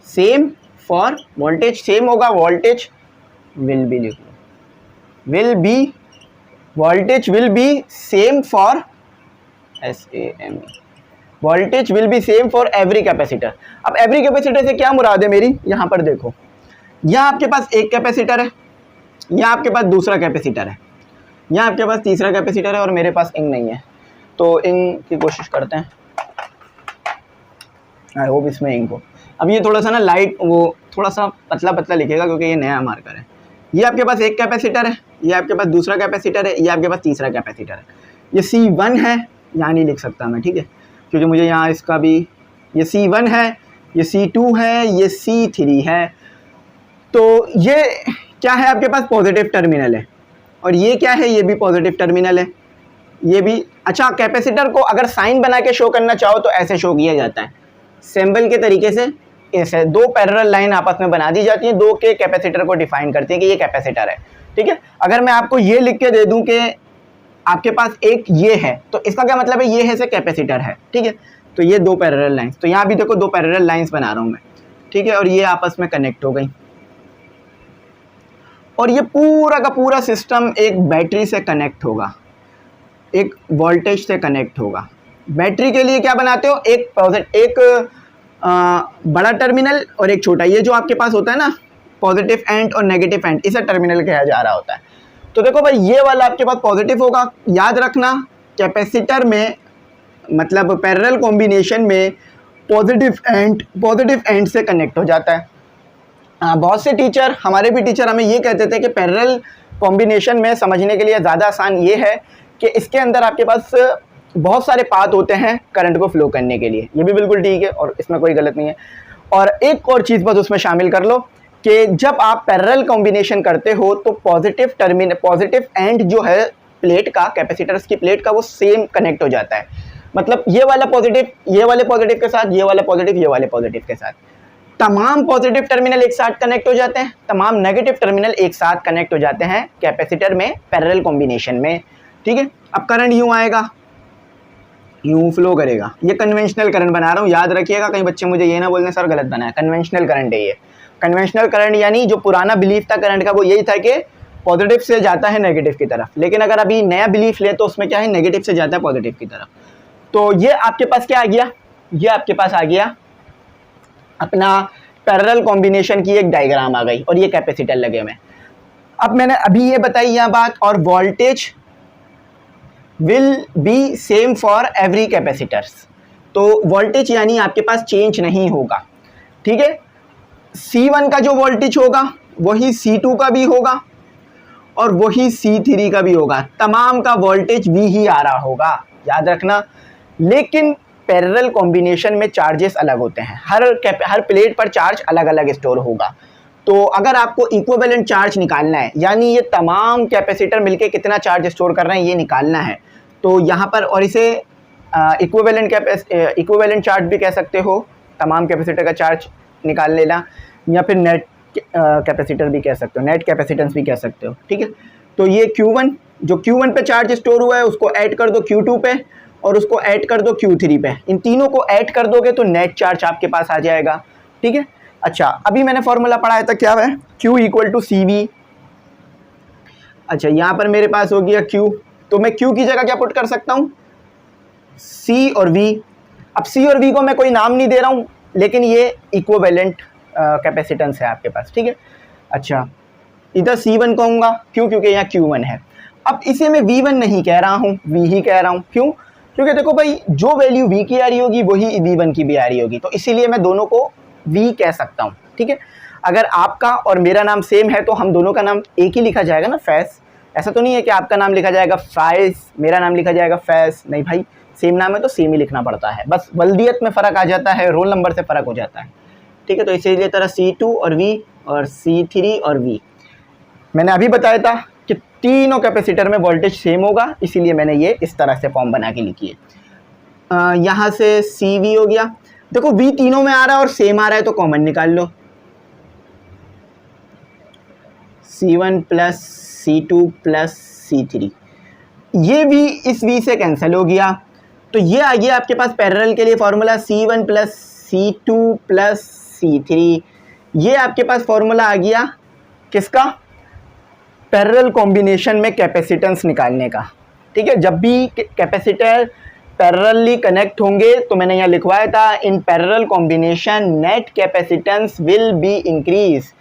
same for, voltage same होगा, वोल्टेज विल बी लिख लो, will be, voltage will be same for SAME, voltage will be same for every capacitor. अब एवरी कैपेसिटर से क्या मुराद है मेरी, यहाँ पर देखो, यहाँ आपके पास एक कैपेसिटर है, यहाँ आपके पास दूसरा कैपेसिटर है, यहाँ आपके पास तीसरा कैपेसिटर है, और मेरे पास इंक नहीं है, तो इंक की कोशिश करते हैं, आई होप इसमें इंक हो। अब ये थोड़ा सा ना लाइट, वो थोड़ा सा पतला पतला लिखेगा क्योंकि ये नया मार्कर है। ये आपके पास एक कैपेसिटर है, ये आपके पास दूसरा कैपेसिटर है, ये आपके पास तीसरा कैपेसिटर है। ये C1 है, यहाँ नहीं लिख सकता मैं, ठीक है, क्योंकि मुझे यहाँ इसका भी, ये C1 है, ये C2 है, ये C3 है। तो ये क्या है, आपके पास पॉजिटिव टर्मिनल है, और ये क्या है, ये भी पॉजिटिव टर्मिनल है, ये भी। अच्छा, कैपेसिटर को अगर साइन बना के शो करना चाहो तो ऐसे शो किया जाता है, सिंबल के तरीके से, ऐसे दो पैरेलल लाइन आपस में बना दी जाती है, दो के कैपेसिटर को डिफाइन करती है कि ये कैपेसिटर है, ठीक है। अगर मैं आपको ये लिख के दे दूं कि आपके पास एक ये है, तो इसका क्या मतलब है, ये है से कैपेसिटर है, ठीक है। तो ये दो पैरेलल लाइंस, तो यहाँ भी देखो दो पैरेलल लाइंस बना रहा हूँ मैं, ठीक है, और ये आपस में कनेक्ट हो गई, और ये पूरा का पूरा सिस्टम एक बैटरी से कनेक्ट होगा, एक वोल्टेज से कनेक्ट होगा। बैटरी के लिए क्या बनाते हो, एक बड़ा टर्मिनल और एक छोटा, ये जो आपके पास होता है ना पॉजिटिव एंड और नेगेटिव एंड, इसे टर्मिनल कहा जा रहा होता है। तो देखो भाई ये वाला आपके पास पॉजिटिव होगा, याद रखना कैपेसिटर में मतलब पैरेलल कॉम्बिनेशन में पॉजिटिव एंड से कनेक्ट हो जाता है। बहुत से टीचर, हमारे भी टीचर हमें ये कहते थे कि पैरेलल कॉम्बिनेशन में समझने के लिए ज़्यादा आसान ये है कि इसके अंदर आपके पास बहुत सारे पाथ होते हैं करंट को फ्लो करने के लिए, ये भी बिल्कुल ठीक है और इसमें कोई गलत नहीं है। और एक और चीज़ बस उसमें शामिल कर लो कि जब आप पैरेलल कॉम्बिनेशन करते हो तो पॉजिटिव एंड जो है प्लेट का, कैपेसिटर्स की प्लेट का, वो सेम कनेक्ट हो जाता है। मतलब ये वाला पॉजिटिव ये वाले पॉजिटिव के साथ, ये वाला पॉजिटिव ये वाले पॉजिटिव के साथ, तमाम पॉजिटिव टर्मिनल एक साथ कनेक्ट हो जाते हैं, तमाम नेगेटिव टर्मिनल एक साथ कनेक्ट हो जाते हैं कैपेसिटर में पैरेलल कॉम्बिनेशन में। ठीक है, अब करंट यूँ आएगा, यूँ फ्लो करेगा। ये कन्वेंशनल करंट बना रहा हूँ, याद रखिएगा, कहीं बच्चे मुझे ये ना बोलने सर गलत बनाया। कन्वेंशनल करंट है ये। कन्वेंशनल करंट यानी जो पुराना बिलीफ था करंट का वो यही था कि पॉजिटिव से जाता है नेगेटिव की तरफ, लेकिन अगर अभी नया बिलीफ ले तो उसमें क्या है, नेगेटिव से जाता है पॉजिटिव की तरफ। तो ये आपके पास क्या आ गया, ये आपके पास आ गया अपना पैरेलल कॉम्बिनेशन की एक डायग्राम आ गई और ये कैपेसिटर लगे हुए। अब मैंने अभी ये बताई यह बात, और voltage will be same for every capacitors. तो वोल्टेज यानी आपके पास चेंज नहीं होगा। ठीक है, C1 का जो वोल्टेज होगा वही C2 का भी होगा और वही C3 का भी होगा, तमाम का वोल्टेज V ही आ रहा होगा, याद रखना। लेकिन पैरेलल कॉम्बिनेशन में चार्जेस अलग होते हैं, हर प्लेट पर चार्ज अलग अलग स्टोर होगा। तो अगर आपको इक्विवेलेंट चार्ज निकालना है, यानी ये तमाम कैपेसिटर मिलके कितना चार्ज स्टोर कर रहे हैं ये निकालना है, तो यहाँ पर, और इसे इक्विवेलेंट चार्ज भी कह सकते हो, तमाम कैपेसिटर का चार्ज निकाल लेना, या फिर नेट कैपेसिटर भी कह सकते हो, नेट कैपेसिटेंस भी कह सकते हो। ठीक है, तो ये Q1, जो Q1 पे चार्ज स्टोर हुआ है उसको ऐड कर दो Q2 पे और उसको ऐड कर दो Q3 पे, इन तीनों को ऐड कर दोगे तो नेट चार्ज आपके पास आ जाएगा। ठीक है, अच्छा अभी मैंने फॉर्मूला पढ़ाया था, क्या है, Q = CV। अच्छा यहाँ पर मेरे पास हो गया Q, तो मैं Q की जगह क्या पुट कर सकता हूँ, C और V। अब C और V को मैं कोई नाम नहीं दे रहा हूँ, लेकिन ये इक्विवेलेंट कैपेसिटेंस है आपके पास। ठीक है, अच्छा इधर C1 कहूँगा, क्यों, क्योंकि यहाँ Q1 है। अब इसे मैं V1 नहीं कह रहा हूँ, V ही कह रहा हूँ, क्यों, क्योंकि देखो भाई जो वैल्यू V की आ रही होगी वही V1 की भी आ रही होगी, तो इसीलिए मैं दोनों को V कह सकता हूँ। ठीक है, अगर आपका और मेरा नाम सेम है तो हम दोनों का नाम एक ही लिखा जाएगा ना, फैज़। ऐसा तो नहीं है कि आपका नाम लिखा जाएगा फाइज, मेरा नाम लिखा जाएगा फैज़, नहीं भाई, सेम नाम है तो सेम ही लिखना पड़ता है, बस बल्दियत में फ़र्क आ जाता है, रोल नंबर से फ़र्क हो जाता है। ठीक है, तो इसीलिए तरह C2 और V और C3 और V। मैंने अभी बताया था कि तीनों कैपेसिटर में वोल्टेज सेम होगा, इसीलिए मैंने ये इस तरह से फॉर्म बना के लिखी है। यहाँ से CV हो गया, देखो V तीनों में आ रहा है और सेम आ रहा है तो कॉमन निकाल लो, C1 + C2 + C3, ये V इस V से कैंसिल हो गया, तो ये आ गया आपके पास पैरेलल के लिए फार्मूला C1 + C2 + C3। ये आपके पास फार्मूला आ गया किसका, पैरेलल कॉम्बिनेशन में कैपेसिटेंस निकालने का। ठीक है, जब भी कैपेसिटर पैरेलली कनेक्ट होंगे तो मैंने यहाँ लिखवाया था, इन parallel combination net capacitance will be increase,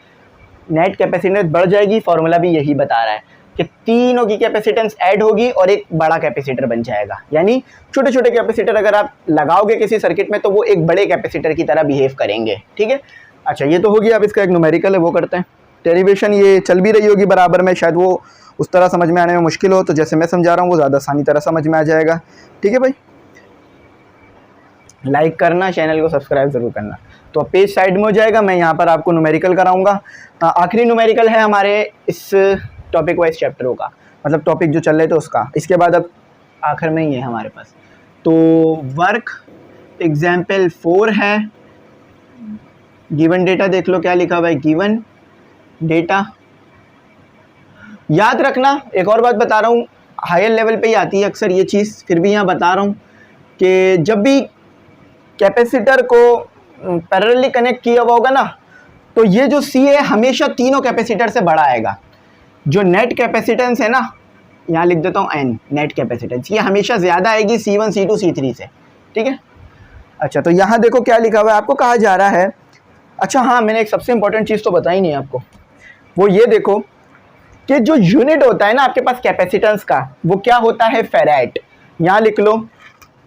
net capacitance बढ़ जाएगी। फार्मूला भी यही बता रहा है कि तीनों की कैपेसिटेंस ऐड होगी और एक बड़ा कैपेसिटर बन जाएगा, यानी छोटे छोटे कैपेसिटर अगर आप लगाओगे किसी सर्किट में तो वो एक बड़े कैपेसिटर की तरह बिहेव करेंगे। ठीक है, अच्छा ये तो हो गया, अब इसका एक न्यूमेरिकल है वो करते हैं। डेरिवेशन ये चल भी रही होगी बराबर में, शायद वो उस तरह समझ में आने में मुश्किल हो, तो जैसे मैं समझा रहा हूँ वो ज़्यादा आसानी तरह समझ में आ जाएगा। ठीक है भाई, लाइक करना, चैनल को सब्सक्राइब ज़रूर करना। तो पेज साइड में हो जाएगा, मैं यहाँ पर आपको न्यूमेरिकल कराऊंगा। आखिरी न्यूमेरिकल है हमारे इस टॉपिक वाइज चैप्टरों का, मतलब टॉपिक जो चल रहे थे उसका, इसके बाद अब आखिर में ही है हमारे पास। तो वर्क एग्जाम्पल 4 है, गिवन डेटा देख लो क्या लिखा हुआ है, गिवन डेटा। याद रखना, एक और बात बता रहा हूँ, हायर लेवल पे ही आती है अक्सर ये चीज़, फिर भी यहाँ बता रहा हूँ कि जब भी कैपेसिटर को पैरेलली कनेक्ट किया हुआ होगा ना, तो ये जो C है हमेशा तीनों कैपेसिटर से बड़ा आएगा। जो नेट कैपेसिटेंस है ना, यहाँ लिख देता हूँ N, नेट कैपेसिटेंस, ये हमेशा ज़्यादा आएगी C1, C2, C3 से। ठीक है, अच्छा, तो यहाँ देखो क्या लिखा हुआ है, आपको कहा जा रहा है, अच्छा हाँ, मैंने एक सबसे इंपॉर्टेंट चीज़ तो बताई नहीं आपको, वो ये देखो कि जो यूनिट होता है ना आपके पास कैपेसिटेंस का, वो क्या होता है, फेराड। यहाँ लिख लो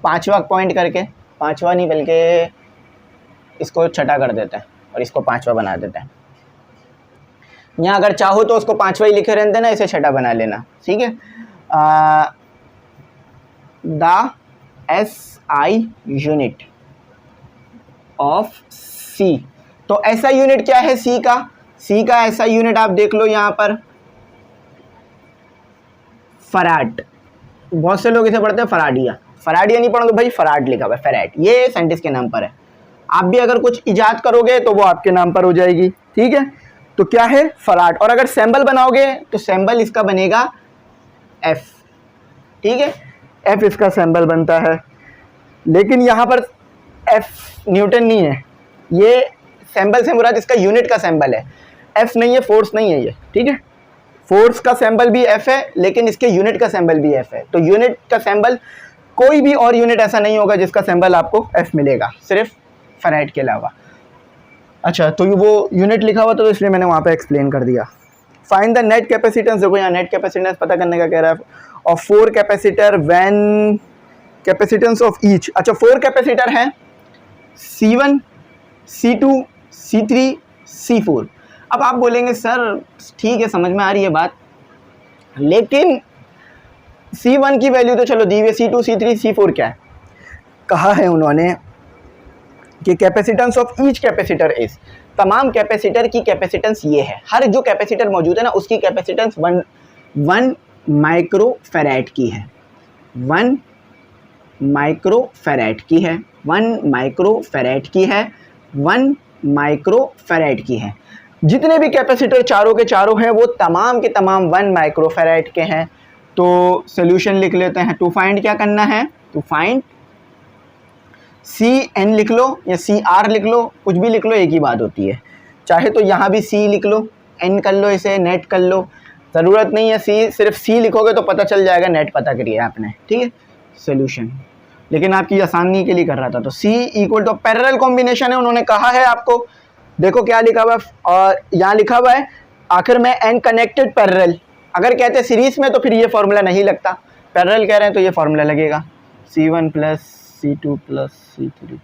5वां पॉइंट करके, 5वां नहीं बल्कि इसको छठा कर देते हैं और इसको 5वां बना देते हैं। यहाँ अगर चाहो तो उसको 5वां ही लिखे रहते ना, इसे छठा बना लेना, ठीक है। The SI unit of C, तो SI यूनिट क्या है, C का SI यूनिट आप देख लो यहाँ पर, फराड। बहुत से लोग इसे पढ़ते हैं फराडिया नहीं पढ़ोगे भाई, फराड लिखा हुआ है, फेराड, ये साइंटिस्ट के नाम पर है। आप भी अगर कुछ इजाद करोगे तो वो आपके नाम पर हो जाएगी, ठीक है। तो क्या है, फराड। और अगर सैम्बल बनाओगे तो सैम्बल इसका बनेगा F, ठीक है, F इसका सैम्बल बनता है। लेकिन यहाँ पर F न्यूटन नहीं है, ये सैम्बल से मुराद इसका यूनिट का सैम्बल है, F नहीं है, फोर्स नहीं है ये, ठीक है। फोर्स का सैम्बल भी F है, लेकिन इसके यूनिट का सैम्बल भी F है। तो यूनिट का सैम्बल, कोई भी और यूनिट ऐसा नहीं होगा जिसका सैम्बल आपको F मिलेगा, सिर्फ फेराड के अलावा। अच्छा, तो वो यूनिट लिखा हुआ तो इसलिए मैंने वहाँ पे एक्सप्लेन कर दिया। फाइंड द नेट कैपेसिटेंस, देखो यहाँ नेट कैपेसिटेंस पता करने का कह रहा है, और 4 capacitor when capacitance of each. अच्छा, 4 कैपेसिटर हैं, C1, C2, C3, C4। अब आप बोलेंगे सर ठीक है, समझ में आ रही है बात, लेकिन C1 की वैल्यू तो चलो दी हुई, C2, C3, C4 क्या है, कहा है उन्होंने कि capacitance of each capacitor is, तमाम कैपेसिटर की कैपेसिटेंस ये है, हर जो कैपेसिटर मौजूद है ना उसकी कैपेसिटेंस 1 माइक्रोफैराड की है, 1 माइक्रोफैराड की है, 1 माइक्रोफैराड की है, 1 माइक्रोफैराड की है। जितने भी कैपेसिटर चारों के चारों हैं वो तमाम के तमाम 1 माइक्रोफैराड के हैं। तो सोल्यूशन लिख लेते हैं। टू फाइंड क्या करना है, टू फाइंड CN लिख लो या CR लिख लो, कुछ भी लिख लो, एक ही बात होती है। चाहे तो यहाँ भी C लिख लो, N कर लो, इसे नेट कर लो, ज़रूरत नहीं है C, सिर्फ C लिखोगे तो पता चल जाएगा नेट पता करिए आपने, ठीक है। सोल्यूशन, लेकिन आपकी आसानी के लिए कर रहा था। तो C equal to parallel combination है, उन्होंने कहा है आपको, देखो क्या लिखा हुआ है, और यहाँ लिखा हुआ है आखिर में N कनेक्टेड पैरेलल। अगर कहते हैं सीरीज में तो फिर ये फार्मूला नहीं लगता, पैरेलल कह रहे हैं तो ये फार्मूला लगेगा, C1 plus C2 plus C3।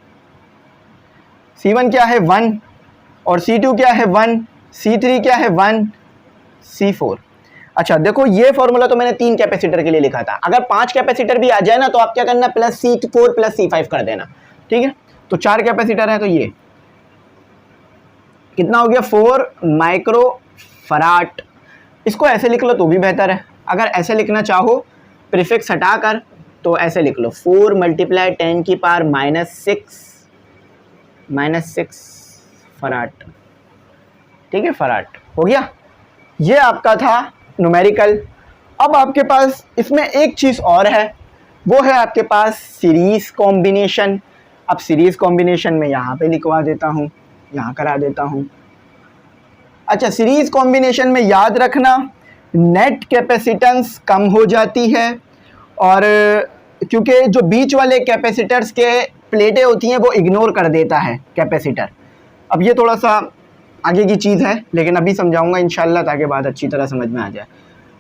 C1 क्या है 1 और C2 क्या है 1, C3 क्या है 1, C4। अच्छा देखो, ये फॉर्मूला तो मैंने 3 कैपेसिटर के लिए लिखा था, अगर 5 कैपेसिटर भी आ जाए ना तो आप क्या करना, प्लस C4 प्लस C5 कर देना, ठीक है। तो 4 कैपेसिटर है, तो ये कितना हो गया, 4 माइक्रोफराड। इसको ऐसे लिख लो तो भी बेहतर है, अगर ऐसे लिखना चाहो प्रीफिक्स हटाकर तो ऐसे लिख लो 4 मल्टीप्लाई 10 की पावर -6 फराड, ठीक है, फराड हो गया। ये आपका था न्यूमेरिकल। अब आपके पास इसमें एक चीज़ और है, वो है आपके पास सीरीज़ कॉम्बिनेशन। अब सीरीज़ कॉम्बिनेशन में यहाँ पे लिखवा देता हूँ, यहाँ करा देता हूँ। अच्छा, सीरीज़ कॉम्बिनेशन में याद रखना नेट कैपेसिटेंस कम हो जाती है, और क्योंकि जो बीच वाले कैपेसिटर्स के प्लेटें होती हैं वो इग्नोर कर देता है कैपेसिटर। अब ये थोड़ा सा आगे की चीज़ है, लेकिन अभी समझाऊंगा इंशाल्लाह ताकि बात अच्छी तरह समझ में आ जाए।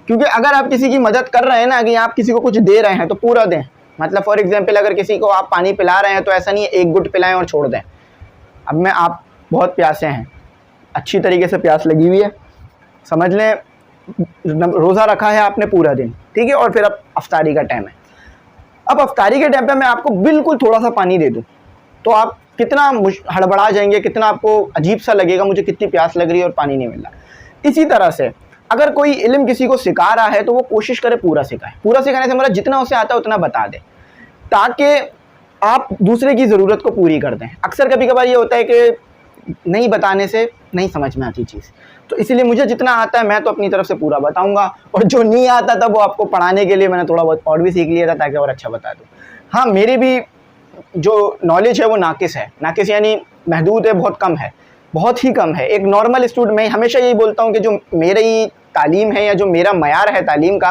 क्योंकि अगर आप किसी की मदद कर रहे हैं ना, कि आप किसी को कुछ दे रहे हैं तो पूरा दें। मतलब फॉर एग्जांपल अगर किसी को आप पानी पिला रहे हैं तो ऐसा नहीं है एक गुट पिलाएं और छोड़ दें। अब आप बहुत प्यासे हैं, अच्छी तरीके से प्यास लगी हुई है, समझ लें रोज़ा रखा है आपने पूरा दिन, ठीक है, और फिर अब अफ्तारी का टाइम है। अब अफ्तारी के टाइम पे मैं आपको बिल्कुल थोड़ा सा पानी दे दूं तो आप कितना हड़बड़ा जाएंगे, कितना आपको अजीब सा लगेगा, मुझे कितनी प्यास लग रही है और पानी नहीं मिल रहा। इसी तरह से अगर कोई इल्म किसी को सिखा रहा है तो वो कोशिश करे पूरा सिखाए। पूरा सिखाने से मतलब जितना उसे आता है उतना बता दे, ताकि आप दूसरे की ज़रूरत को पूरी कर दें। अक्सर कभी कभार ये होता है कि नहीं बताने से नहीं समझ में आती चीज़, तो इसीलिए मुझे जितना आता है मैं तो अपनी तरफ से पूरा बताऊंगा, और जो नहीं आता था वो आपको पढ़ाने के लिए मैंने थोड़ा बहुत और भी सीख लिया था ताकि और अच्छा बता दूँ। हाँ, मेरी भी जो नॉलेज है वो नाकिस है, नाकिस यानी महदूद है, बहुत कम है, बहुत ही कम है। एक नॉर्मल स्टूडेंट, मैं हमेशा यही बोलता हूँ कि जो मेरी तालीम है या जो मेरा मयार है तालीम का,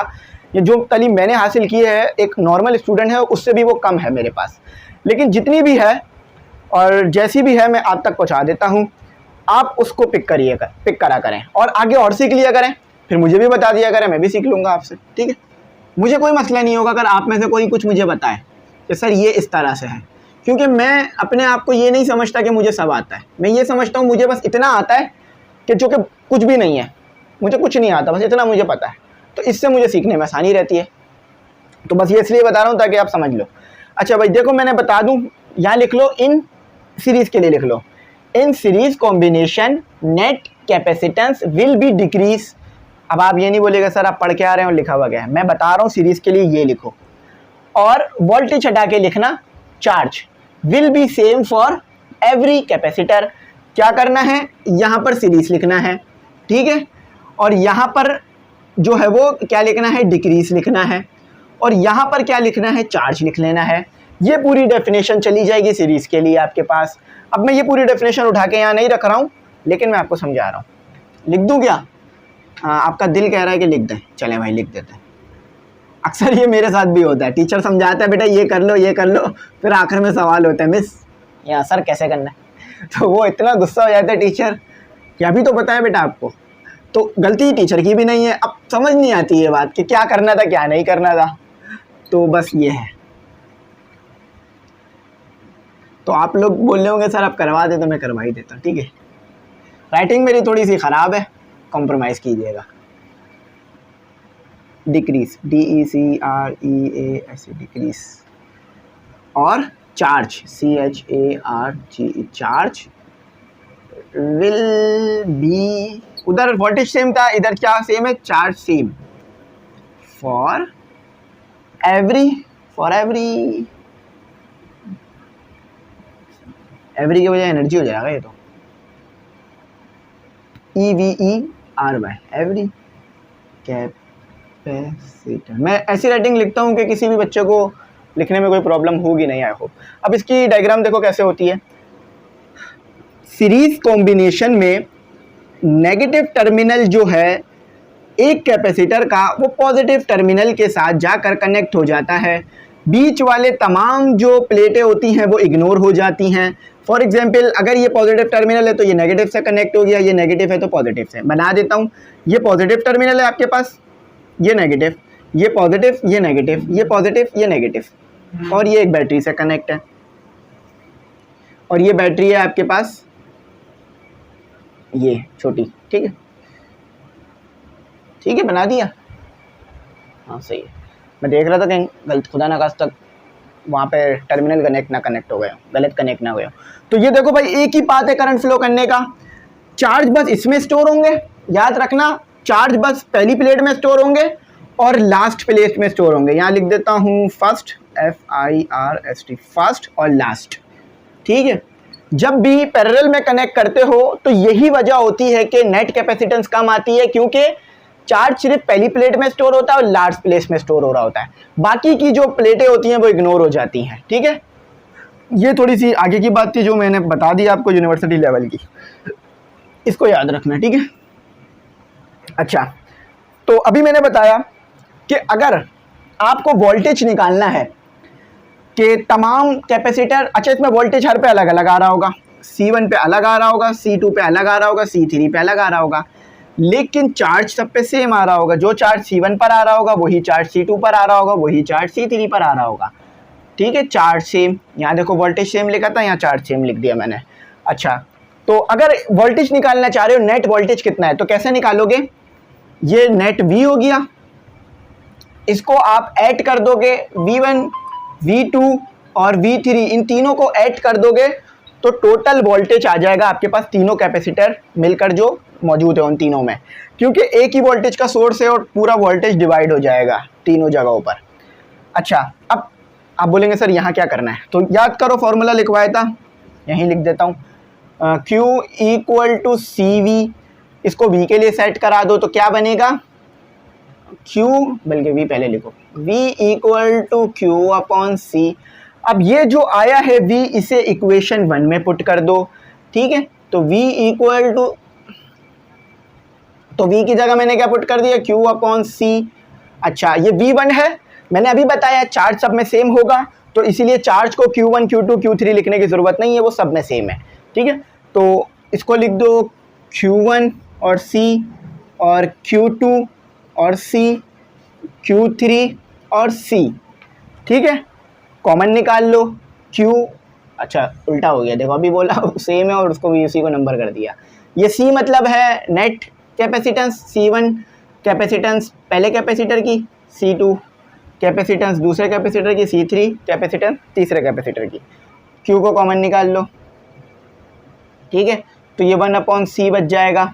या जो तालीम मैंने हासिल की है एक नॉर्मल स्टूडेंट है उससे भी वो कम है मेरे पास। लेकिन जितनी भी है और जैसी भी है मैं आप तक पहुंचा देता हूं, आप उसको पिक करा करें और आगे और सीख लिया करें, फिर मुझे भी बता दिया करें, मैं भी सीख लूँगा आपसे, ठीक है। मुझे कोई मसला नहीं होगा अगर आप में से कोई कुछ मुझे बताए कि सर ये इस तरह से है, क्योंकि मैं अपने आप को ये नहीं समझता कि मुझे सब आता है। मैं ये समझता हूँ मुझे बस इतना आता है कि जो कि कुछ भी नहीं है, मुझे कुछ नहीं आता, बस इतना मुझे पता है, तो इससे मुझे सीखने में आसानी रहती है। तो बस ये इसलिए बता रहा हूँ ताकि आप समझ लो। अच्छा भाई देखो, मैंने बता दूँ, यहाँ लिख लो, इन सीरीज़ के लिए लिख लो, in series combination net capacitance will be decrease. अब आप ये नहीं बोलेगा सर आप पढ़ के आ रहे हो लिखा हुआ क्या है, मैं बता रहा हूँ सीरीज के लिए ये लिखो। और वोल्टेज हटा के लिखना charge will be same for every capacitor. क्या करना है, यहाँ पर सीरीज लिखना है, ठीक है, और यहाँ पर जो है वो क्या लिखना है, डिक्रीज लिखना है, और यहाँ पर क्या लिखना है, चार्ज लिख लेना है। ये पूरी डेफिनेशन चली जाएगी सीरीज के लिए आपके पास। अब मैं ये पूरी डेफिनेशन उठा के यहाँ नहीं रख रहा हूँ, लेकिन मैं आपको समझा रहा हूँ। लिख दूँ क्या? आपका दिल कह रहा है कि लिख दें, चले भाई लिख देते हैं। अक्सर ये मेरे साथ भी होता है, टीचर समझाता है बेटा ये कर लो, फिर आखिर में सवाल होता है मिस या सर कैसे करना है, तो वो इतना गुस्सा हो जाता है टीचर कि अभी तो पता है बेटा आपको। तो गलती टीचर की भी नहीं है, अब समझ नहीं आती ये बात कि क्या करना था क्या नहीं करना था, तो बस ये है। तो आप लोग बोल रहे होंगे सर आप करवा दे, तो मैं करवा ही देता हूँ, ठीक है। राइटिंग मेरी थोड़ी सी ख़राब है, कॉम्प्रोमाइज़ कीजिएगा। डिक्रीज, DECREAS, डिक्रीज, और charge, CHARGE, charge will be, उधर वोल्टेज सेम था, इधर क्या सेम है, चार्ज सेम फॉर एवरी की वजह एनर्जी हो जाएगा ये तो, EVERY, एवरी कैपेसिटर। मैं ऐसी राइटिंग लिखता हूँ कि किसी भी बच्चे को लिखने में कोई प्रॉब्लम होगी नहीं, आई होप। अब इसकी डायग्राम देखो कैसे होती है। सीरीज कॉम्बिनेशन में नेगेटिव टर्मिनल जो है एक कैपेसिटर का, वो पॉजिटिव टर्मिनल के साथ जाकर कनेक्ट हो जाता है। बीच वाले तमाम जो प्लेटें होती हैं वो इग्नोर हो जाती हैं। फॉर एग्जाम्पल अगर ये पॉजिटिव टर्मिनल है तो ये नेगेटिव से कनेक्ट हो गया, ये नेगेटिव है तो पॉजिटिव से। बना देता हूँ, ये पॉजिटिव टर्मिनल है आपके पास, ये नेगेटिव, ये पॉजिटिव, ये नेगेटिव, ये पॉजिटिव, ये नेगेटिव, और ये एक बैटरी से कनेक्ट है, और ये बैटरी है आपके पास ये छोटी, ठीक है, ठीक है, बना दिया, हाँ सही है। मैं देख रहा था कहीं गलत खुदा ना खास्ता वहाँ पे टर्मिनल कनेक्ट हो गया, गलत कनेक्ट ना हो गया। तो ये देखो भाई एक ही पाथ है करंट फ्लो करने का, चार्ज बस इसमें स्टोर होंगे, याद रखना, चार्ज बस पहली प्लेट में स्टोर होंगे और लास्ट प्लेट में स्टोर होंगे। यहाँ लिख देता हूँ फर्स्ट, FIRST, फर्स्ट और लास्ट, ठीक है। जब भी पैरेलल में कनेक्ट करते हो तो यही वजह होती है कि नेट कैपेसिटेंस कम आती है, क्योंकि चार्ज सिर्फ पहली प्लेट में स्टोर होता है और लास्ट प्लेट में स्टोर हो रहा होता है, बाकी की जो प्लेटें होती हैं वो इग्नोर हो जाती हैं, ठीक है। ये थोड़ी सी आगे की बात थी जो मैंने बता दी आपको यूनिवर्सिटी लेवल की, इसको याद रखना, ठीक है। अच्छा, तो अभी मैंने बताया कि अगर आपको वोल्टेज निकालना है कि तमाम कैपेसिटर, अच्छा इसमें वोल्टेज हर पे अलग अलग आ रहा होगा, C1 पे अलग आ रहा होगा, C2 पे अलग आ रहा होगा, C3 पे अलग आ रहा होगा, लेकिन चार्ज सब पे सेम आ रहा होगा। जो चार्ज C1 पर आ रहा होगा वही चार्ज C2 पर आ रहा होगा, वही चार्ज C3 पर आ रहा होगा, ठीक है। चार्ज सेम, यहाँ देखो वोल्टेज सेम लिखा था, यहाँ चार्ज सेम लिख दिया मैंने। अच्छा, तो अगर वोल्टेज निकालना चाह रहे हो, नेट वोल्टेज कितना है, तो कैसे निकालोगे, ये नेट V हो गया, इसको आप ऐड कर दोगे, V1, V2 और V3, इन तीनों को ऐड कर दोगे तो टोटल वोल्टेज आ जाएगा आपके पास, तीनों कैपेसिटर मिलकर जो मौजूद है उन तीनों में, क्योंकि एक ही वोल्टेज का सोर्स है और पूरा वोल्टेज डिवाइड हो जाएगा तीनों जगहों पर। अच्छा, अब आप बोलेंगे सर यहाँ क्या करना है, तो याद करो फॉर्मूला लिखवाया था, यहीं लिख देता हूँ, Q = CV, इसको V के लिए सेट करा दो तो क्या बनेगा, Q, बल्कि V पहले लिखो, V = Q/C। अब ये जो आया है V, इसे इक्वेशन 1 में पुट कर दो, ठीक है। तो V की जगह मैंने क्या पुट कर दिया, Q/C। अच्छा, ये V1 है, मैंने अभी बताया चार्ज सब में सेम होगा तो इसीलिए चार्ज को Q1 Q2 Q3 लिखने की ज़रूरत नहीं है, वो सब में सेम है। ठीक है, तो इसको लिख दो Q1 और C और Q2 और C, Q3 और C। ठीक है, कॉमन निकाल लो Q, अच्छा उल्टा हो गया, देखो अभी बोला सेम है और उसको भी उसी को नंबर कर दिया। ये C मतलब है नेट कैपेसिटेंस, C1 कैपेसिटेंस पहले कैपेसिटर की, C2 कैपेसिटेंस दूसरे कैपेसिटर की, C3 कैपेसिटेंस तीसरे कैपेसिटर की। Q को कॉमन निकाल लो। ठीक है, तो ये 1/C बच जाएगा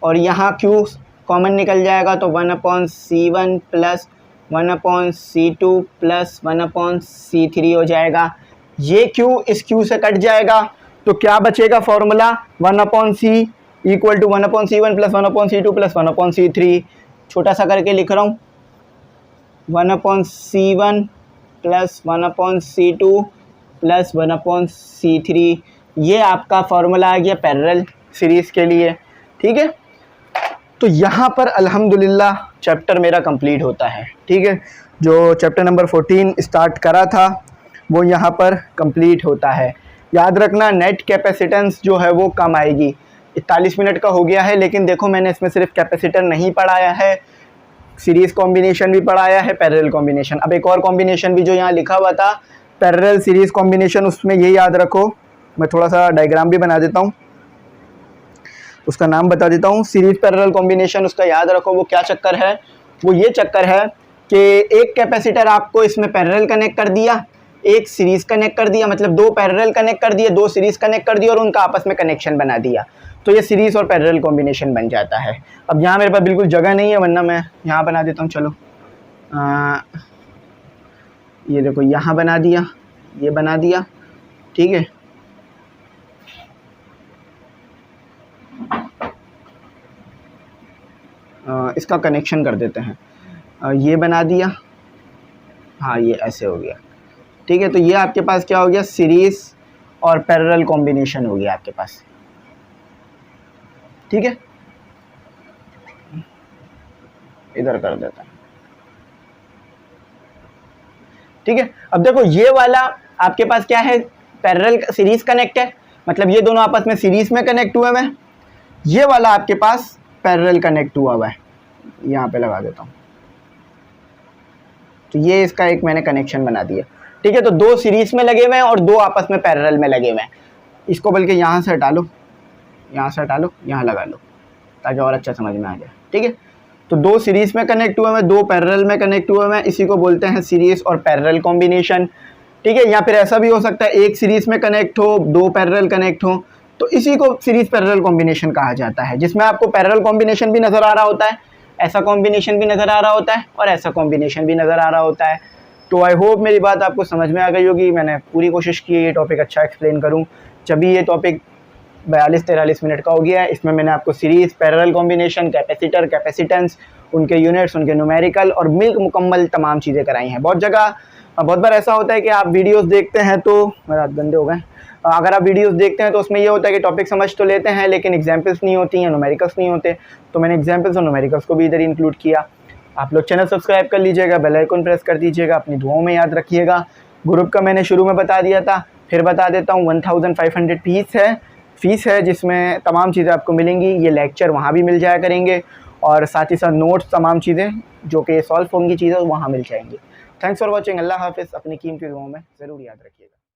और यहाँ Q कॉमन निकल जाएगा तो 1/C1 plus 1/C2 plus 1/C3 हो जाएगा। ये Q इस Q से कट जाएगा तो क्या बचेगा formula, 1/C equal to 1/C1 plus 1/C2 plus 1/C3। छोटा सा करके लिख रहा हूँ, 1/C1 plus 1/C2 plus 1/C3। ये आपका फॉर्मूला आ गया पैरेलल सीरीज़ के लिए। ठीक है, तो यहाँ पर अल्हम्दुलिल्लाह चैप्टर मेरा कंप्लीट होता है। ठीक है, जो चैप्टर नंबर 14 स्टार्ट करा था वो यहाँ पर कंप्लीट होता है। याद रखना नेट कैपेसिटेंस जो है वो कम आएगी। 41 मिनट का हो गया है, लेकिन देखो मैंने इसमें सिर्फ कैपेसिटर नहीं पढ़ाया है, सीरीज़ कॉम्बिनेशन भी पढ़ाया है, पैरेलल कॉम्बिनेशन। अब एक और कॉम्बिनेशन भी जो यहाँ लिखा हुआ था पैरेलल सीरीज़ कॉम्बिनेशन, उसमें ये याद रखो, मैं थोड़ा सा डायग्राम भी बना देता हूँ, उसका नाम बता देता हूँ। सीरीज पैरेलल कॉम्बिनेशन, उसका याद रखो वो क्या चक्कर है, वो ये चक्कर है कि एक कैपेसिटर आपको इसमें पैरेलल कनेक्ट कर दिया, एक सीरीज़ कनेक्ट कर दिया, मतलब दो पैरेलल कनेक्ट कर दिए, दो सीरीज़ कनेक्ट कर दिया और उनका आपस में कनेक्शन बना दिया, तो ये सीरीज़ और पैरेलल कॉम्बिनेशन बन जाता है। अब यहाँ मेरे पास बिल्कुल जगह नहीं है, वरना मैं यहाँ बना देता हूँ। चलो ये देखो यहाँ बना दिया, ये बना दिया। ठीक है, इसका कनेक्शन कर देते हैं, ये बना दिया, हाँ ये ऐसे हो गया। ठीक है, तो ये आपके पास क्या हो गया, सीरीज़ और पैरेलल कॉम्बिनेशन हो गया आपके पास। ठीक है, इधर कर देता हूँ। ठीक है, अब देखो ये वाला आपके पास क्या है, पैरेलल सीरीज़ कनेक्ट है, मतलब ये दोनों आपस में सीरीज़ में कनेक्ट हुए हुए हैं। ये वाला आपके पास पैरेलल कनेक्ट हुआ हुआ है, यहाँ पे लगा देता हूँ, तो ये इसका एक मैंने कनेक्शन बना दिया। ठीक है, तो दो सीरीज़ में लगे हुए हैं और दो आपस में पैरेलल में लगे हुए हैं। इसको बल्कि यहाँ से हटा लो, यहाँ से हटा लो, यहाँ लगा लो ताकि और अच्छा समझ में आ जाए। ठीक है, तो दो सीरीज़ में कनेक्ट हुए हैं, दो पैरेलल में कनेक्ट हुए हैं, इसी को बोलते हैं सीरीज़ और पैरेलल कॉम्बिनेशन। ठीक है, या फिर ऐसा भी हो सकता है एक सीरीज़ में कनेक्ट हो, दो पैरेलल कनेक्ट हो, तो इसी को सीरीज़ पैरेलल कॉम्बिनेशन कहा जाता है, जिसमें आपको पैरेलल कॉम्बिनेशन भी नज़र आ रहा होता है, ऐसा कॉम्बिनेशन भी नज़र आ रहा होता है और ऐसा कॉम्बिनेशन भी नज़र आ रहा होता है। तो आई होप मेरी बात आपको समझ में आ गई होगी। मैंने पूरी कोशिश की है ये टॉपिक अच्छा एक्सप्लेन करूँ। जब भी ये टॉपिक 42-43 मिनट का हो गया है, इसमें मैंने आपको series, parallel combination, capacitor, capacitance, उनके यूनिट्स, उनके न्यूमेरिकल और मुकम्मल तमाम चीज़ें कराई हैं। बहुत बार ऐसा होता है कि आप वीडियोस देखते हैं तो मेरे हाथ गंदे हो गए, अगर आप वीडियोस देखते हैं तो उसमें ये होता है कि टॉपिक समझ तो लेते हैं लेकिन एग्जाम्पल्स नहीं होती हैं, न्यूमेरिकल्स नहीं होते, तो मैंने एग्जाम्पल्स और न्यूमेरिकल्स को भी इधर इंक्लूड किया। आप लोग चैनल सब्सक्राइब कर लीजिएगा, बेल आइकन प्रेस कर दीजिएगा, अपनी दुआओं में याद रखिएगा। ग्रुप का मैंने शुरू में बता दिया था, फिर बता देता हूँ, 1500 फ़ीस है जिसमें तमाम चीज़ें आपको मिलेंगी। ये लेक्चर वहाँ भी मिल जाया करेंगे और साथ ही साथ नोट्स, तमाम चीज़ें जो कि सॉल्व होंगी चीज़ें वहाँ मिल जाएंगी। Thanks for watching. अल्लाह हाफिज़। अपनी कीमती दुआओं में ज़रूर याद रखिएगा।